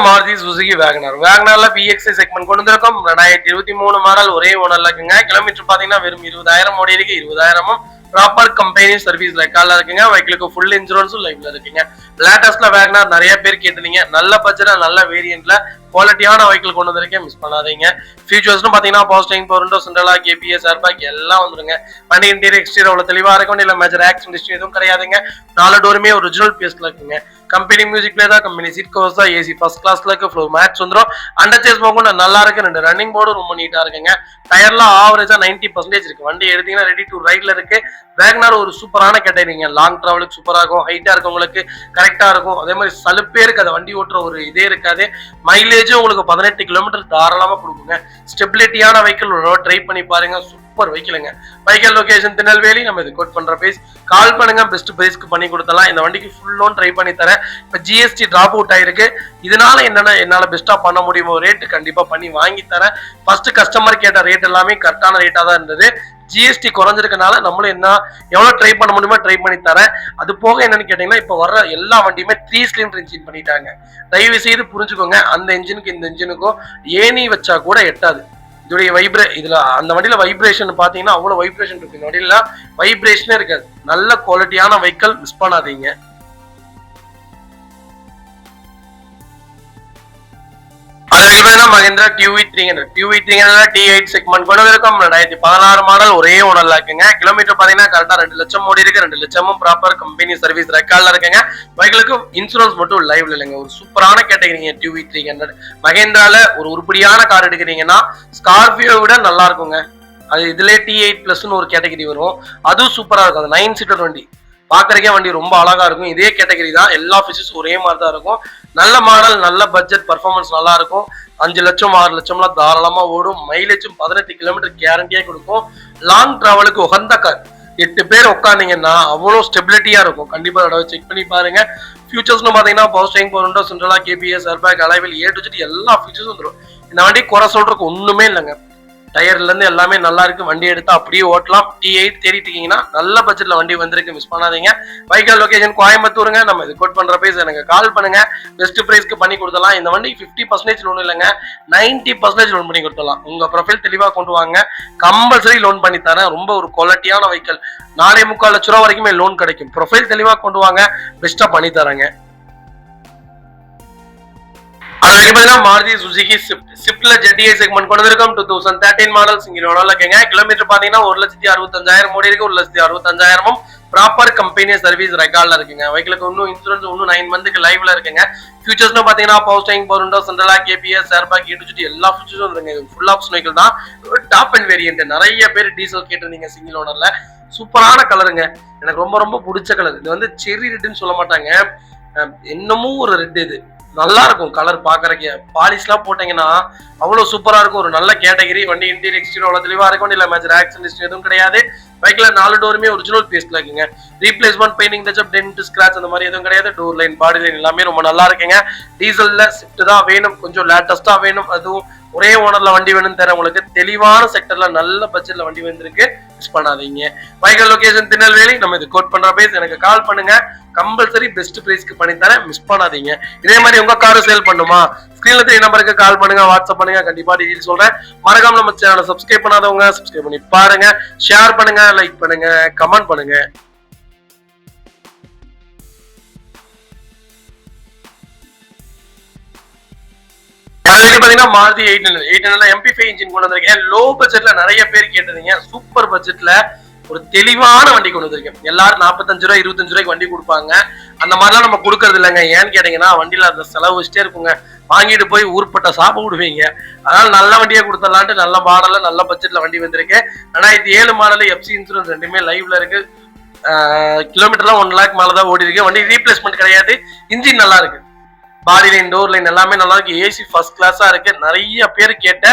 Maruti Suzuki WagonR. வேகனார்ல பிஎக்ஸ்ஐ செக்மெண்ட் கொண்டு வந்திருக்கோம். 2023 மாடல் ஒரே ஓனர்ல இருக்குங்க. கிலோமீட்டர் பாத்தீங்கன்னா வெறும் 20,000 ஓடி இருக்கு. 20,000 ப்ராப்பர் கம்பெனி சர்வீஸ் ரெக்கார்ட்ல இருக்குங்க. வெஹிக்கிளுக்கு ஃபுல் இன்சூரன்ஸும் லைவ்ல இருக்குங்க. லேட்டஸ்ட்ல வேகனார் நிறைய பேர் கேட்டிருந்தீங்க. நல்ல பட்ஜெட்ல நல்ல வேரியன்ட்ல குவாலிட்டியான வெஹிக்கிள் கொண்டு வந்திருக்கேன், மிஸ் பண்ணாதீங்க. ஃபியூச்சர்ஸ்னு பாத்தீங்கன்னா power steering, power window, central lock, ABS, airbag எல்லாம் வந்துருங்க. வண்டி இன்டீரியர் எக்ஸ்டீரியர் அவ்வளவு தெளிவா இருக்கும். இல்ல மேஜர் ஆக்சிடென்ட் ஹிஸ்டரி எதுவும் கிடையாதுங்க. 4 டோருமே ஒரிஜினல் பீஸ்ல இருக்குங்க. கம்பெனி மியூசிக் பிளேயர் தான். கம்பெனி சீட் கவர்ஸ் தான். ஏசி ஃபர்ஸ்ட் கிளாஸ்ல இருக்கு. ஃப்ளோர் மேட்ச் வந்துரும். அண்டர் சேஸ் போக நல்லா இருக்கு. 2 ரன்னிங் போர்டு ரொம்ப நீட்டா இருக்குங்க. டயர்லாம் ஆவரேஜா 90% இருக்கு. வண்டி எடுத்தீங்கன்னா ரெடி டு ரைட்ல இருக்கு. வேகனார் ஒரு சூப்பரான கேட்டகரிங்க. லாங் டிராவலுக்கு சூப்பரா இருக்கும். ஹைட்டா இருக்கவங்களுக்கு கரெக்டா இருக்கும். அதே மாதிரி சலுப்பே இருக்காது. வண்டி ஓட்டுற ஒரு இதே இருக்காது. மைலேஜும் உங்களுக்கு 18 கிலோமீட்டர் தாராளமா கொடுக்குங்க. ஸ்டெபிலிட்டியான வெஹிக்கிள் ட்ரை பண்ணி பாருங்க. சூப்பர் வெஹிக்கிளுங்க. Vehicle location Tirunelveli. நம்ம இது கோட் பண்ற பேஸ். கால் பண்ணுங்க, பெஸ்ட் பிரைஸ்க்கு பண்ணி கொடுத்தலாம். இந்த வண்டிக்கு ஃபுல் லோன் ட்ரை பண்ணி தரேன். இப்ப ஜிஎஸ்டி டிராப் அவுட் ஆயிருக்கு. இதனால என்னன்னா என்னால பெஸ்டா பண்ண முடியுமோ ரேட்டு கண்டிப்பா பண்ணி வாங்கி தரேன். ஃபர்ஸ்ட் கஸ்டமர் கேட்ட ரேட் எல்லாமே கரெக்டான ரேட்டா தான் இருந்தது. ஜிஎஸ்டி குறைஞ்சிருக்கனால நம்மளும் என்ன எவ்வளவு ட்ரை பண்ண முடியுமோ ட்ரை பண்ணி தரேன். அது போக என்னன்னு கேட்டீங்கன்னா இப்ப வர்ற எல்லா வண்டியுமே 3 சிலிண்டர் இன்ஜின் பண்ணிட்டாங்க. தயவு செய்து புரிஞ்சுக்கோங்க. அந்த இன்ஜினுக்கு இந்த இன்ஜினுக்கும் ஏணி வச்சா கூட எட்டாது. இதோடைய இதுல அந்த வண்டியில வைப்ரேஷன் பாத்தீங்கன்னா அவ்வளவு வைப்ரேஷன் இருக்கு. இந்த வண்டியில வைப்ரேஷனே இருக்காது. நல்ல குவாலிட்டியான வெஹிக்கிள், மிஸ் பண்ணாதீங்க. மஹிந்திரா QV300 T8 செக்மெண்ட் கொண்டு வந்திருக்கோம். 2016 மாடல் ஒரே ஓனர்ல இருக்குங்க. கிலோமீட்டர் பாத்தீங்கன்னா கரெக்டா 2 லட்சம் ஓடி இருக்கு. 2 லட்சமும் ப்ராப்பர் கம்பெனி சர்வீஸ் ரெக்கார்ட்ல இருக்குங்க. வெஹிக்கிளுக்கு இன்சூரன்ஸ் மட்டும் லைவ்ல இல்லைங்க. ஒரு சூப்பரான கேட்டகரிங்க QV300. மஹிந்திரால ஒரு உருப்படியான கார் எடுக்கிறீங்கன்னா ஸ்கார்பியோ விட நல்லா இருக்குங்க. அது இதுல T8 பிளஸ்னு ஒரு கேட்டகரி வரும். அதுவும் சூப்பரா இருக்கும். அது 9 சீட்டர் வண்டி. பாக்குறதுக்கே வண்டி ரொம்ப அழகா இருக்கும். இதே கேட்டகரி தான். எல்லா ஃபீச்சர்ஸ் ஒரே மாதிரி தான் இருக்கும். நல்ல மாடல், நல்ல பட்ஜெட், பர்ஃபார்மன்ஸ் நல்லா இருக்கும். 5 லட்சம் 6 லட்சம்லாம் தாராளமா ஓடும். மைலேஜும் 18 கிலோமீட்டர் கேரண்டியா கொடுக்கும். லாங் டிராவலுக்கு உகந்த கார். 8 பேர் உட்காந்தீங்கன்னா அவ்வளவு ஸ்டெபிலிட்டியா இருக்கும். கண்டிப்பா தடவை செக் பண்ணி பாருங்க. ஃபியூச்சர்ஸ்னு பாத்தீங்கன்னா power steering, power window, central lock, ABS, airbag, alloy wheel A to Z எல்லா ஃபீச்சர்ஸும் வந்துடும். இந்த வண்டி குறை சொல்றதுக்கு ஒண்ணுமே இல்லைங்க. டயர்ல இருந்து எல்லாமே நல்லா இருக்கு. வண்டி எடுத்தா அப்படியே ஓட்டலாம். T8 தேடிட்டு இருக்கீங்கன்னா நல்ல பட்ஜெட்ல வண்டி வந்திருக்கு, மிஸ் பண்ணாதீங்க. வைக்கல் லொகேஷன் கோயம்புத்தூருங்க. நம்ம இது கோட் பண்ற பிரைஸ் எனக்கு கால் பண்ணுங்க, பெஸ்ட் பிரைஸ்க்கு பண்ணி கொடுத்தலாம். இந்த வண்டி 50% லோன் இல்லைங்க, 90% லோன் பண்ணி கொடுத்தலாம். உங்க ப்ரொஃபைல் தெளிவா கொண்டு வாங்க, கம்பல்சரி லோன் பண்ணி தரேன். ரொம்ப ஒரு குவாலிட்டியான வைக்கல், 4.25 லட்ச ரூபா வரைக்குமே லோன் கிடைக்கும். ப்ரொஃபைல் தெளிவா கொண்டு வாங்க, பெஸ்டா பண்ணி தரேங்க. மாருதி சுசுகி ஸ்விஃப்ட்ல ஜெட்டிஐ செக்மெண்ட் கொண்டு வந்திருக்கோம். 2013 மாடல் சிங்கிள் ஓனர்ல இருக்குங்க. கிலோமீட்டர் பாத்தீங்கன்னா 1,65,000 ஓடி இருக்கு. 1,65,000 ப்ராப்பர் கம்பெனி சர்வீஸ் ரெக்கார்ட்ல இருக்குங்க. வெஹிக்கிளுக்கு இன்னும் இன்சூரன்ஸ் இன்னும் 9 மந்த்க்கு லைவ்ல இருக்குங்க. ஃபியூச்சர்ஸ்னு பாத்தீங்கன்னா power steering, power window, central lock, ABS, airbag, A எல்லா ஃபியூச்சர்ஸும் வந்துருங்க. இது ஃபுல் ஆப்ஷன் வெஹிக்கிள் தான், டாப் அண்ட் வேரியன்ட். நிறைய பேர் டீசல் கேட்டிருந்தீங்க சிங்கிள் ஓனர்ல. சூப்பரான கலருங்க, எனக்கு ரொம்ப ரொம்ப பிடிச்ச கலர். இது வந்து செர்ரி ரெட்னு சொல்ல மாட்டாங்க, என்னமும் ஒரு ரெட். இது நல்லா இருக்கும் கலர் பாக்குறதுக்கு. பாலிஷ் எல்லாம் போட்டீங்கன்னா அவ்வளவு சூப்பரா இருக்கும். ஒரு நல்ல கேட்டகரி வண்டி. இன்டீரியர் எக்ஸ்டீரியர் அவ்வளவு தெளிவா இருக்கும். இல்ல மேஜர் ஆக்சிடென்ட் எதுவும் கிடையாது. பைக்ல 4 டோருமே ஒரிஜினல் பீஸ்ல இருக்குங்க. Replacement, painting touchup, dent, scratch அந்த மாதிரி எதுவும் கிடையாது. டோர் லைன், பாடி லைன் எல்லாமே ரொம்ப நல்லா இருக்குங்க. டீசல்ல ஸ்விஃப்ட் தான் வேணும், கொஞ்சம் லேட்டஸ்டா வேணும், அதுவும் ஒரே ஓனர்ல வண்டி வேணும்னு தர உங்களுக்கு தெளிவான செக்டர்ல நல்ல பட்ஜெட்ல வண்டி வந்திருக்கு, மிஸ் பண்ணாதீங்க. வைக்கல் லொகேஷன் திருநெல்வேலி. நம்ம இது கோட் பண்ற பிரைஸ் எனக்கு கால் பண்ணுங்க, கம்பல்சரி பெஸ்ட் பிரைஸ்க்கு பண்ணி தரேன், மிஸ் பண்ணாதீங்க. இதே மாதிரி உங்க காரை சேல் பண்ணுமா, ஸ்கிரீன்ல தெரிய நம்பருக்கு கால் பண்ணுங்க, வாட்ஸ்அப் பண்ணுங்க, கண்டிப்பா டீடைல் சொல்றேன். மறக்காம நம்ம சேனலை சப்ஸ்கிரைப் பண்ணாதவங்க சப்ஸ்கிரைப் பண்ணி பாருங்க, ஷேர் பண்ணுங்க, லைக் பண்ணுங்க, கமெண்ட் பண்ணுங்க. பாத்தீங்கன்னா மாருதி 800 MP5 இன்ஜின் கொண்டு வந்திருக்கேன். லோ பட்ஜெட்ல நிறைய பேர் கேட்டிருந்தீங்க, சூப்பர் பட்ஜெட்ல ஒரு தெளிவான வண்டி கொண்டு வந்திருக்கேன். எல்லாரும் 45 ரூபாய் 25 ரூபாய்க்கு வண்டி கொடுப்பாங்க, அந்த மாதிரிலாம் நம்ம கொடுக்கறது இல்லைங்க. ஏன்னு கேட்டீங்கன்னா வண்டியில அந்த செலவு வச்சுட்டே இருக்குங்க, வாங்கிட்டு போய் ஊர்பட்ட சாப்பிட விடுவீங்க. அதனால நல்ல வண்டியை கொடுத்துடலான்ட்டு நல்ல மாடல்ல நல்ல பட்ஜெட்ல வண்டி வந்திருக்கு. 2007 மாடல், எஃப்சி இன்சூரன்ஸ் ரெண்டுமே லைவ்ல இருக்கு. கிலோமீட்டர்லாம் 1 லேக் மேலதான் ஓடி இருக்கு. வண்டி ரீப்ளேஸ்மெண்ட் கிடையாது, இன்ஜின் நல்லா இருக்கு, பாடி லைன், டோர் லைன் எல்லாமே நல்லா இருக்கு. ஏசி ஃபர்ஸ்ட் கிளாஸா இருக்கு. நிறைய பேர் கேட்ட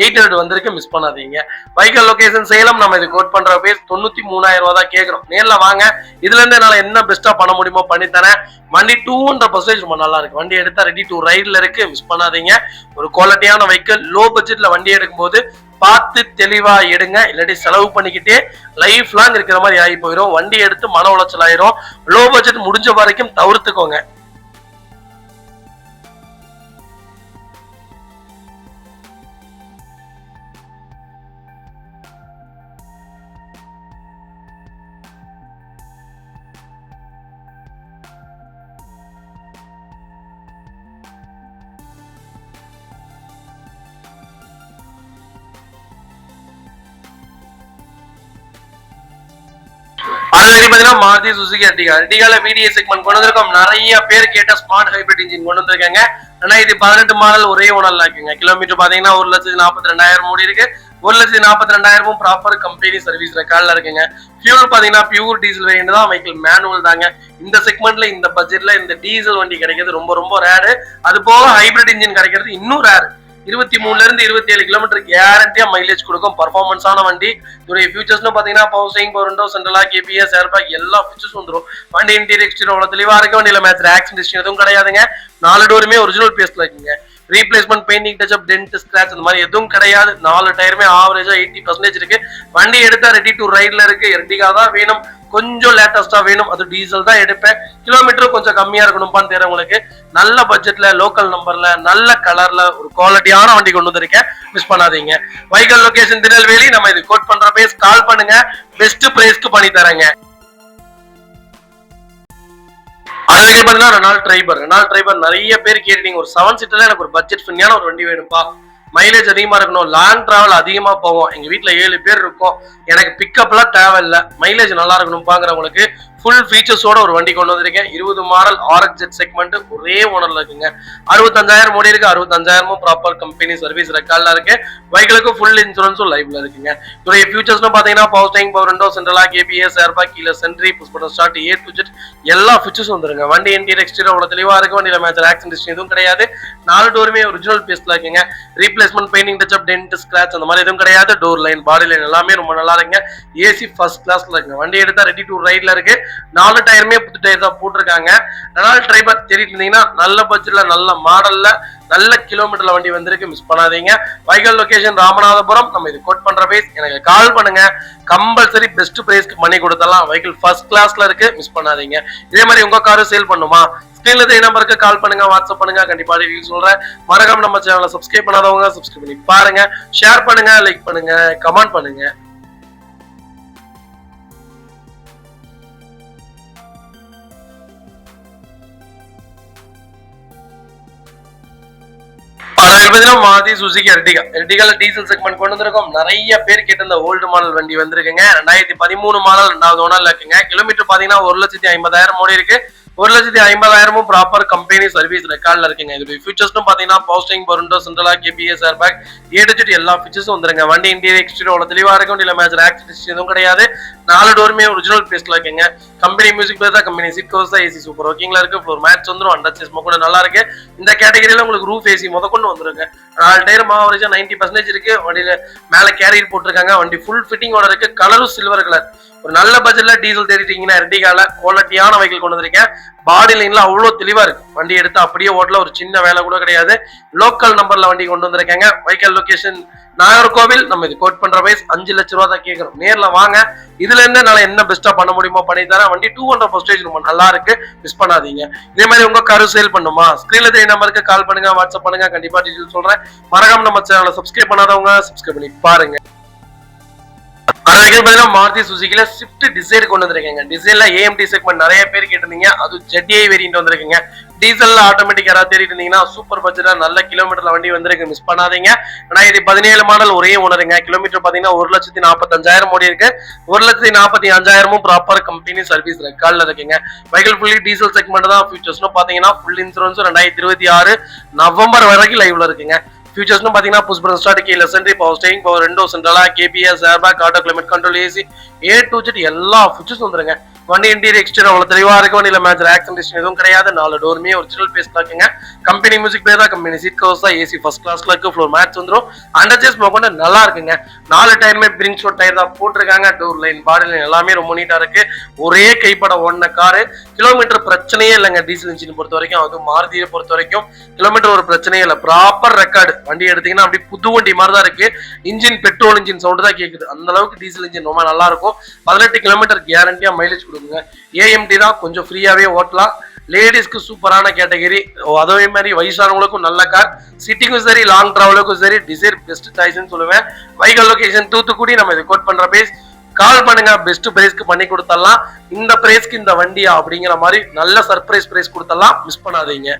800 வந்திருக்கு, மிஸ் பண்ணாதீங்க. வைக்கல் லொகேஷன் சேலம். நம்ம இது கோட் பண்ற பேர் 93,000 ரூபாய் தான் கேட்கிறோம். நேர்ல வாங்க, இதுல இருந்து என்னால என்ன பெஸ்டா பண்ண முடியுமோ பண்ணி தரேன். வண்டி 200% ரொம்ப நல்லா இருக்கு. வண்டி எடுத்தா ரெடி டு ரைட்ல இருக்கு, மிஸ் பண்ணாதீங்க. ஒரு குவாலிட்டியான வைக்கல், லோ பட்ஜெட்ல வண்டி எடுக்கும் போது பார்த்து தெளிவா எடுங்க, இல்லாட்டி செலவு பண்ணிக்கிட்டே லைஃப் லாங் இருக்கிற மாதிரி ஆகி போயிடும். வண்டி எடுத்து மன உளைச்சல் ஆயிரும். லோ பட்ஜெட் முடிஞ்ச வரைக்கும் தவிர்த்துக்கோங்க. Maruti Suzuki Ertiga. எர்டிகால VDI செக்மெண்ட் கொண்டு வந்திருக்கோம். நிறைய பேர் கேட்ட ஸ்மார்ட் ஹைபிரிட் இன்ஜின் கொண்டு வந்திருக்காங்க. 2018 மாடல் ஒரே ஓனர்ல இருக்குங்க. கிலோமீட்டர் பாத்தீங்கன்னா 1,42,000 ஓடி இருக்கு. 1,42,000 ப்ராப்பர் கம்பெனி சர்வீஸ் ரெக்கார்ட்ல இருக்குங்க. ஃபியூல் பாத்தீங்கன்னா பியூர் டீசல் வேரியன்ட் தான், வெஹிக்கிள் மேனுவல் தாங்க. இந்த செக்மெண்ட்ல இந்த பட்ஜெட்ல இந்த டீசல் வண்டி கிடைக்கிறது ரொம்ப ரொம்ப ரேரு. அது போக ஹைபிரிட் இன்ஜின் கிடைக்கிறது இன்னும் ரேரு. 23 இருந்து 27 கிலோமீட்டர் கேரண்டியா மைலேஜ் கொடுக்கும். பர்ஃபார்மன்ஸான வண்டி. இதோட ஃபியூச்சர்ஸ்னு பாத்தீங்கன்னா power steering, power window, central lock, ABS, airbag எல்லா ஃபியூச்சர்ஸ் வந்துடும். வண்டி இன்டீரியர் எக்ஸ்டீரியர் அவ்வளவு தெளிவா இருக்கு. வண்டியில மேட்ச் ஆக்சிடென்ட் எதுவும் கிடையாதுங்க. 4 டோருமே ஒரிஜினல் பேஸ்ல இருக்குங்க. Replacement, painting touchup, dent, scratch அந்த மாதிரி எதுவும் கிடையாது. 4 டயருமே ஆவரேஜா 80% இருக்கு. வண்டி எடுத்தா ரெடி டு ரைட்ல இருக்கு. எர்டிகா தான் வேணும், கொஞ்சம் லேட்டஸ்டா வேணும், அது டீசல் தான் எடுப்பேன். கிலோமீட்டர் கொஞ்சம் கம்மியா இருக்கணும்பான்னு தெரியும் உங்களுக்கு. நல்ல பட்ஜெட்ல, லோக்கல் நம்பர்ல, நல்ல கலர்ல ஒரு குவாலிட்டியான வண்டி கொண்டு வந்திருக்கேன், மிஸ் பண்ணாதீங்க. வைக்கல் லொகேஷன் திருநெல்வேலி. நம்ம இது கோட் பண்ற பேஸ் கால் பண்ணுங்க, பெஸ்ட் பிரைஸ்க்கு பண்ணி தரேங்க. அதுக்கு பாத்தீங்கன்னா ரெனால்ட் ட்ரைபர் நிறைய பேர் கேட்டீங்க. ஒரு 7 சீட்டர்ல எனக்கு ஒரு பட்ஜெட் ஃப்ரெண்ட்லியான ஒரு வண்டி வேணும்ப்பா, மைலேஜ் அதிகமா இருக்கணும், லாங் டிராவல் அதிகமா போவோம், எங்க வீட்டுல 7 பேர் இருக்கும், எனக்கு பிக்கப் எல்லாம் தேவையில்லை, மைலேஜ் நல்லா இருக்கணும்பாங்கிறவங்களுக்கு ஃபுல் ஃபீச்சர்ஸோட ஒரு வண்டி கொண்டு வந்திருக்கேன். 20 மாடல் RXZ செக்மெண்ட் ஒரே ஓனர்ல இருக்குங்க. 65,000 ஓடி இருக்கு. 65,000 ப்ராப்பர் கம்பெனி சர்வீஸ் ரெக்கார்ட்ல இருக்கு. பைக்களுக்கு ஃபுல் இன்சூரன்ஸும் லைவ்ல இருக்குங்க. இதோட ஃபியூச்சர்ஸ்னு பாத்தீங்கன்னா power steering, power window, central lock, ABS, airbag, keyless entry, push button start, A to Z எல்லா ஃபீச்சர்ஸும் வந்துருங்க. வண்டி இன்டீரியர் எக்ஸ்டீரியர் அவ்வளவு தெளிவா இருக்கு. வண்டியில மேட்ச் ஆக்சிடென்ட் எதுவும் கிடையாது. 4 டோருமே ஒரிஜினல் பேஸ்ல இருக்குங்க. Replacement, painting touchup, dent, scratch அந்த மாதிரி எதுவும் கிடையாது. டோர் லைன், பாடி லைன் எல்லாமே ரொம்ப நல்லா இருக்குங்க. ஏசி ஃபர்ஸ்ட் கிளாஸ்ல இருக்குங்க. வண்டி எடுத்தா ரெடி டு ரைட்ல இருக்கு. 4 டயருமே புது டயர் தான் போட்டிருக்காங்க. ரெனால்ட் ட்ரைபர் தேடிட்டு இருந்தீங்கன்னா நல்ல பட்ஜெட்ல நல்ல மாடல்ல நல்ல கிலோமீட்டர்ல வண்டி வந்திருக்கு, மிஸ் பண்ணாதீங்க. வைக்கல் லொகேஷன் ராமநாதபுரம். நம்ம இது கோட் பண்ற பிரைஸ் எனக்கு கால் பண்ணுங்க, கம்பல்சரி பெஸ்ட் பிரைஸ்க்கு பண்ணி கொடுத்தலாம். வைக்கல் ஃபர்ஸ்ட் கிளாஸ்ல இருக்கு, மிஸ் பண்ணாதீங்க. இதே மாதிரி உங்க காரும் சேல் பண்ணுமா, ஸ்கிரீன்ல தெரிய நம்பருக்கு கால் பண்ணுங்க, வாட்ஸ்அப் பண்ணுங்க, கண்டிப்பா ரிவ்யூ சொல்றேன். மறக்காம நம்ம சேனலை சப்ஸ்கிரைப் பண்ணாதவங்க சப்ஸ்கிரைப் பண்ணி பாருங்க, ஷேர் பண்ணுங்க, லைக் பண்ணுங்க, கமெண்ட் பண்ணுங்க. Maruti Suzuki Ertiga diesel segment கொண்டு வந்திருக்கோம். நிறைய பேர் கேட்ட இந்த ஓல்டு மாடல் வண்டி வந்திருக்குங்க. 2013 மாடல் 2வது ஓனர்ல இருக்குங்க. கிலோமீட்டர் பாத்தீங்கன்னா 1,50,000 ஓடி இருக்கு. 1,50,000 ப்ராப்பர் கம்பெனி சர்வீஸ் ரெக்கார்ட்ல இருக்குங்க. இதோட ஃபீச்சர்ஸ்னு பாத்தீங்கன்னா பவர்ஸ்டீரிங், பருண்டோ, சென்ட்ரலா, கேபிஎஸ், ஏர்பேக், ஏடிஜிட் எல்லா ஃபீச்சர்ஸும் வந்துருங்க. வண்டி இன்டீரியர் எக்ஸ்டீரியர் தெளிவா இருக்கும். இல்ல மேஜர் ஆக்சிடென்ட்ஸ் எதுவும் கிடையாது. 4 டோருமே ஒரிஜினல் பேஸ்ட்ல இருக்குங்க. கம்பெனி மியூசிக் பிளேயர் தான், கம்பெனி சீட் கவர்ஸ் தான், ஏசி சூப்பர் ஒர்க்கிங்ல இருக்கு. ஃப்ளோர் மேட்ச் வந்துரும், அண்டர் ஸ்மோக் கூட நல்லா இருக்கு. இந்த கேட்டகரியில உங்களுக்கு ரூஃப் ஏசி முதற்கொண்டு வந்துருங்க. 4 டயர் ஆவரேஜா 90% இருக்கு. வண்டியில மேல கேரியர் போட்டிருக்காங்க. வண்டி ஃபுல் ஃபிட்டிங்கோட இருக்கு. கலரும் சில்வர் கலர். ஒரு நல்ல பட்ஜெட்ல டீசல் தேடிட்டீங்கன்னா எர்டிகால குவாலிட்டியான வெஹிக்கிள் கொண்டு வந்திருக்கேன். பாடி லைன்ல அவ்வளவு தெளிவா இருக்கு. வண்டி எடுத்து அப்படியே ஓட்டல, ஒரு சின்ன வேலை கூட கிடையாது. லோக்கல் நம்பர்ல வண்டி கொண்டு வந்திருக்காங்க. வைக்கல் லொகேஷன் நாகர்கோவில். நம்ம இது கோட் பண்ற பிரைஸ் 5 லட்சம் ரூபா தான் கேட்கிறோம். நேர்ல வாங்க, இதுல இருந்து நான் என்ன பெஸ்டா பண்ண முடியுமோ பண்ணி தரேன். வண்டி 200% ரொம்ப நல்லா இருக்கு, மிஸ் பண்ணாதீங்க. இதே மாதிரி உங்க காரு சேல் பண்ணுமா, ஸ்கிரீன்ல தெரிய நம்பருக்கு கால் பண்ணுங்க, வாட்ஸ்அப் பண்ணுங்க, கண்டிப்பா டீடைல் சொல்றேன். மறக்காம நம்ம சேனலை சப்ஸ்கிரைப் பண்ணாதவங்க சப்ஸ்கிரைப் பண்ணி பாருங்க. மாருதி சுசுகில ஸ்விஃப்ட் டிசைர் கொண்டு வந்திருக்கீங்க. டிசைர்ல ஏஎம்டி செக்மெண்ட் நிறைய பேர் கேட்டிருந்தீங்க. அது ஜெட்ஐ வேரியன்ட் வந்திருக்குங்க. டீசல்ல ஆட்டோமேட்டிக் யாராவது தேடிட்டு இருந்தீங்கன்னா சூப்பர் பட்ஜெட்டா நல்ல கிலோமீட்டர்ல வண்டி வந்திருக்கு, மிஸ் பண்ணாதீங்க. ஆனா இது 17 மாடல் ஒரே ஓனருங்க. கிலோமீட்டர் பாத்தீங்கன்னா 1,45,000 ஓடி இருக்கு. 1,45,000 ப்ராப்பர் கம்பெனி சர்வீஸ் ரெக்கார்ட்ல இருக்குங்க. வைக்கல் ஃபுல்லி டீசல் செக்மெண்ட் தான். ஃபியூச்சர்ஸ் பாத்தீங்கன்னா ஃபுல் இன்சூரன்ஸ் 2026 நவம்பர் வரைக்கும் லைவ்ல இருக்குங்க. ஃபியூச்சர்ஸ் பாத்தீங்கன்னா push button start, keyless entry, power steering, power window, சென்ட்ரலா, KBS, airbag, auto climate control, AC, A to Z எல்லா ஃபீச்சர்ஸ் வந்துருங்க. வண்டி இன்டீரியர் எக்ஸ்டீரியர் அவ்வளவு தெளிவா இருக்கு. வண்டியில மேஜர் ஆக்சிடென்ட் எதுவும் கிடையாது. 4 டோருமே ஒரிஜினல் பேஸ்ட்ல இருக்குங்க. கம்பெனி மியூசிக் பிளேயர் தான், கம்பெனி சீட் கவர்ஸ் தான், ஏசி ஃபர்ஸ்ட் கிளாஸ்ல இருக்கு. ஃப்ளோர் மேட்ச் வந்துரும், அண்டர் ஸ்மோக் கூட நல்லா இருக்குங்க. 4 டயருமே பிரிங்க் ஷோட் டயர் தான் போட்டிருக்காங்க. டோர் லைன், பாடி லைன் எல்லாமே ரொம்ப நீட்டா இருக்கு. ஒரே கைப்பட ஓடின காரு. கிலோமீட்டர் பிரச்சனையே இல்லைங்க. டீசல் இன்ஜின் பொறுத்த வரைக்கும், அதுவும் மாருதியை பொறுத்த வரைக்கும் கிலோமீட்டர் ஒரு பிரச்சனையே இல்லை. Proper record. வண்டி எடுத்தீங்கன்னா அப்படி புது வண்டி மாதிரி தான் இருக்கு. இன்ஜின் பெட்ரோல் இன்ஜின் சவுண்ட் தான் கேக்குது. அந்த அளவுக்கு டீசல் இன்ஜின் ரொம்ப நல்லா இருக்கும். 18 கிலோமீட்டர் கேரண்டியா மைலேஜ் கொடுக்குங்க. ஏஎம்டி தான், கொஞ்சம் ஃப்ரீயாவே ஓட்டலாம். லேடிஸ்க்கு சூப்பரான கேட்டகரி. அதே மாதிரி வயசானவங்களுக்கும் நல்ல கார். சிட்டிக்கும் சரி, லாங் டிராவலுக்கும் சரி, டிசைர் பெஸ்ட் சாய்ஸ்னு சொல்லுவேன். வைக்கல் லொகேஷன் தூத்துக்குடி. நம்ம இது கோட் பண்ற பிரைஸ் கால் பண்ணுங்க, பெஸ்ட் பிரைஸ்க்கு பண்ணி கொடுத்துடலாம். இந்த பிரைஸ்க்கு இந்த வண்டியா அப்படிங்கிற மாதிரி நல்ல சர்ப்ரைஸ் பிரைஸ் கொடுத்துடலாம், மிஸ் பண்ணாதீங்க.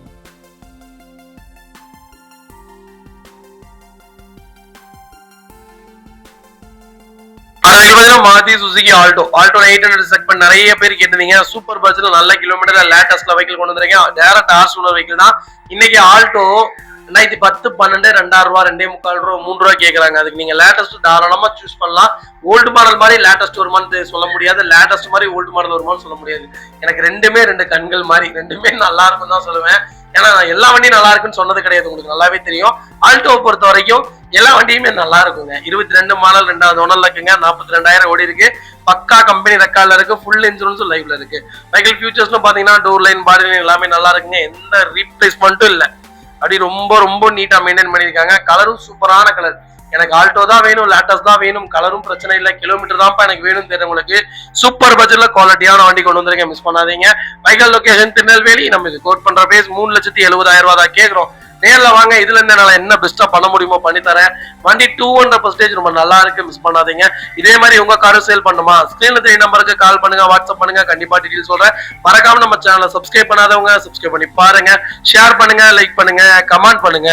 மாருதி சுசுகி ஆல்டோ 800 செக்மெண்ட் நிறைய பேர் கேட்டிருந்தீங்க. சூப்பர் பட்ஜெட்ல நல்ல கிலோமீட்டர் லேட்டஸ்ட்ல வெஹிக்கிள் கொண்டு வந்திருக்கேன். டைரக்ட் ஆர்ஸ் ஓனர் வெஹிக்கிள் தான். இன்னைக்கு ஆல்டோ 2010, 12, 2,000 ரூபா, 2,300 ரூபா, 3 ரூபா கேட்கறாங்க. அதுக்கு நீங்க லேட்டஸ்ட் தாராளமா சூஸ் பண்ணலாம். ஓல்டு மாடல் மாதிரி லேட்டஸ்ட் வருமானு சொல்ல முடியாது, லேட்டஸ்ட் மாதிரி ஓல்டு மாடல் வருமானு சொல்ல முடியாது. எனக்கு ரெண்டுமே 2 கண்கள் மாதிரி, ரெண்டுமே நல்லா இருக்கும் தான் சொல்லுவேன். ஏன்னா நான் எல்லா வண்டியும் நல்லா இருக்குன்னு சொன்னது கிடையாது, உங்களுக்கு நல்லாவே தெரியும். ஆல்டோவை பொறுத்த வரைக்கும் எல்லா வண்டியுமே நல்லா இருக்குங்க. 22 மாடல் 2வது ஓனர்ல இருக்குங்க. 42,000 ஓடி இருக்கு. பக்கா கம்பெனி ரெக்கார்ட்ல இருக்கு. ஃபுல் இன்சூரன்ஸும் லைவ்ல இருக்கு. வெஹிக்கிள் ஃபியூச்சர்ஸ்னு பாத்தீங்கன்னா டோர் லைன், பாடி லைன் எல்லாமே நல்லா இருக்குங்க. எந்த ரீப்ளேஸ்மெண்ட்டும் இல்ல. அப்படி ரொம்ப ரொம்ப நீட்டா மெயின்டைன் பண்ணிருக்காங்க. கலரும் சூப்பரான கலர். எனக்கு ஆல்டோ தான் வேணும், லேட்டஸ்ட் தான் வேணும், கலரும் பிரச்சனை இல்லை, கிலோமீட்டர் தான்ப்பா எனக்கு வேணும் தெரிஞ்சவங்களுக்கு சூப்பர் பட்ஜெட்ல குவாலிட்டியான வண்டி கொண்டு வந்திருக்கேன், மிஸ் பண்ணாதீங்க. வைக்கல் லொகேஷன் திருநெல்வேலி. நம்ம இது கோட் பண்ற பேஸ் 3,70,000 ரூபா தான் கேட்கிறோம். நேர்ல வாங்க, இதுல இருந்து என்னால என்ன பெஸ்டா பண்ண முடியுமோ பண்ணி தரேன். வண்டி 200% ரொம்ப நல்லா இருக்கு, மிஸ் பண்ணாதீங்க. இதே மாதிரி உங்க காரு சேல் பண்ணுமா, ஸ்கிரீன்ல தெரிய நம்பருக்கு கால் பண்ணுங்க, வாட்ஸ்அப் பண்ணுங்க, கண்டிப்பா டீடைல் சொல்றேன். மறக்காம நம்ம சேனலை சப்ஸ்கிரைப் பண்ணாதவங்க சப்ஸ்கிரைப் பண்ணி பாருங்க, ஷேர் பண்ணுங்க, லைக் பண்ணுங்க, கமெண்ட் பண்ணுங்க.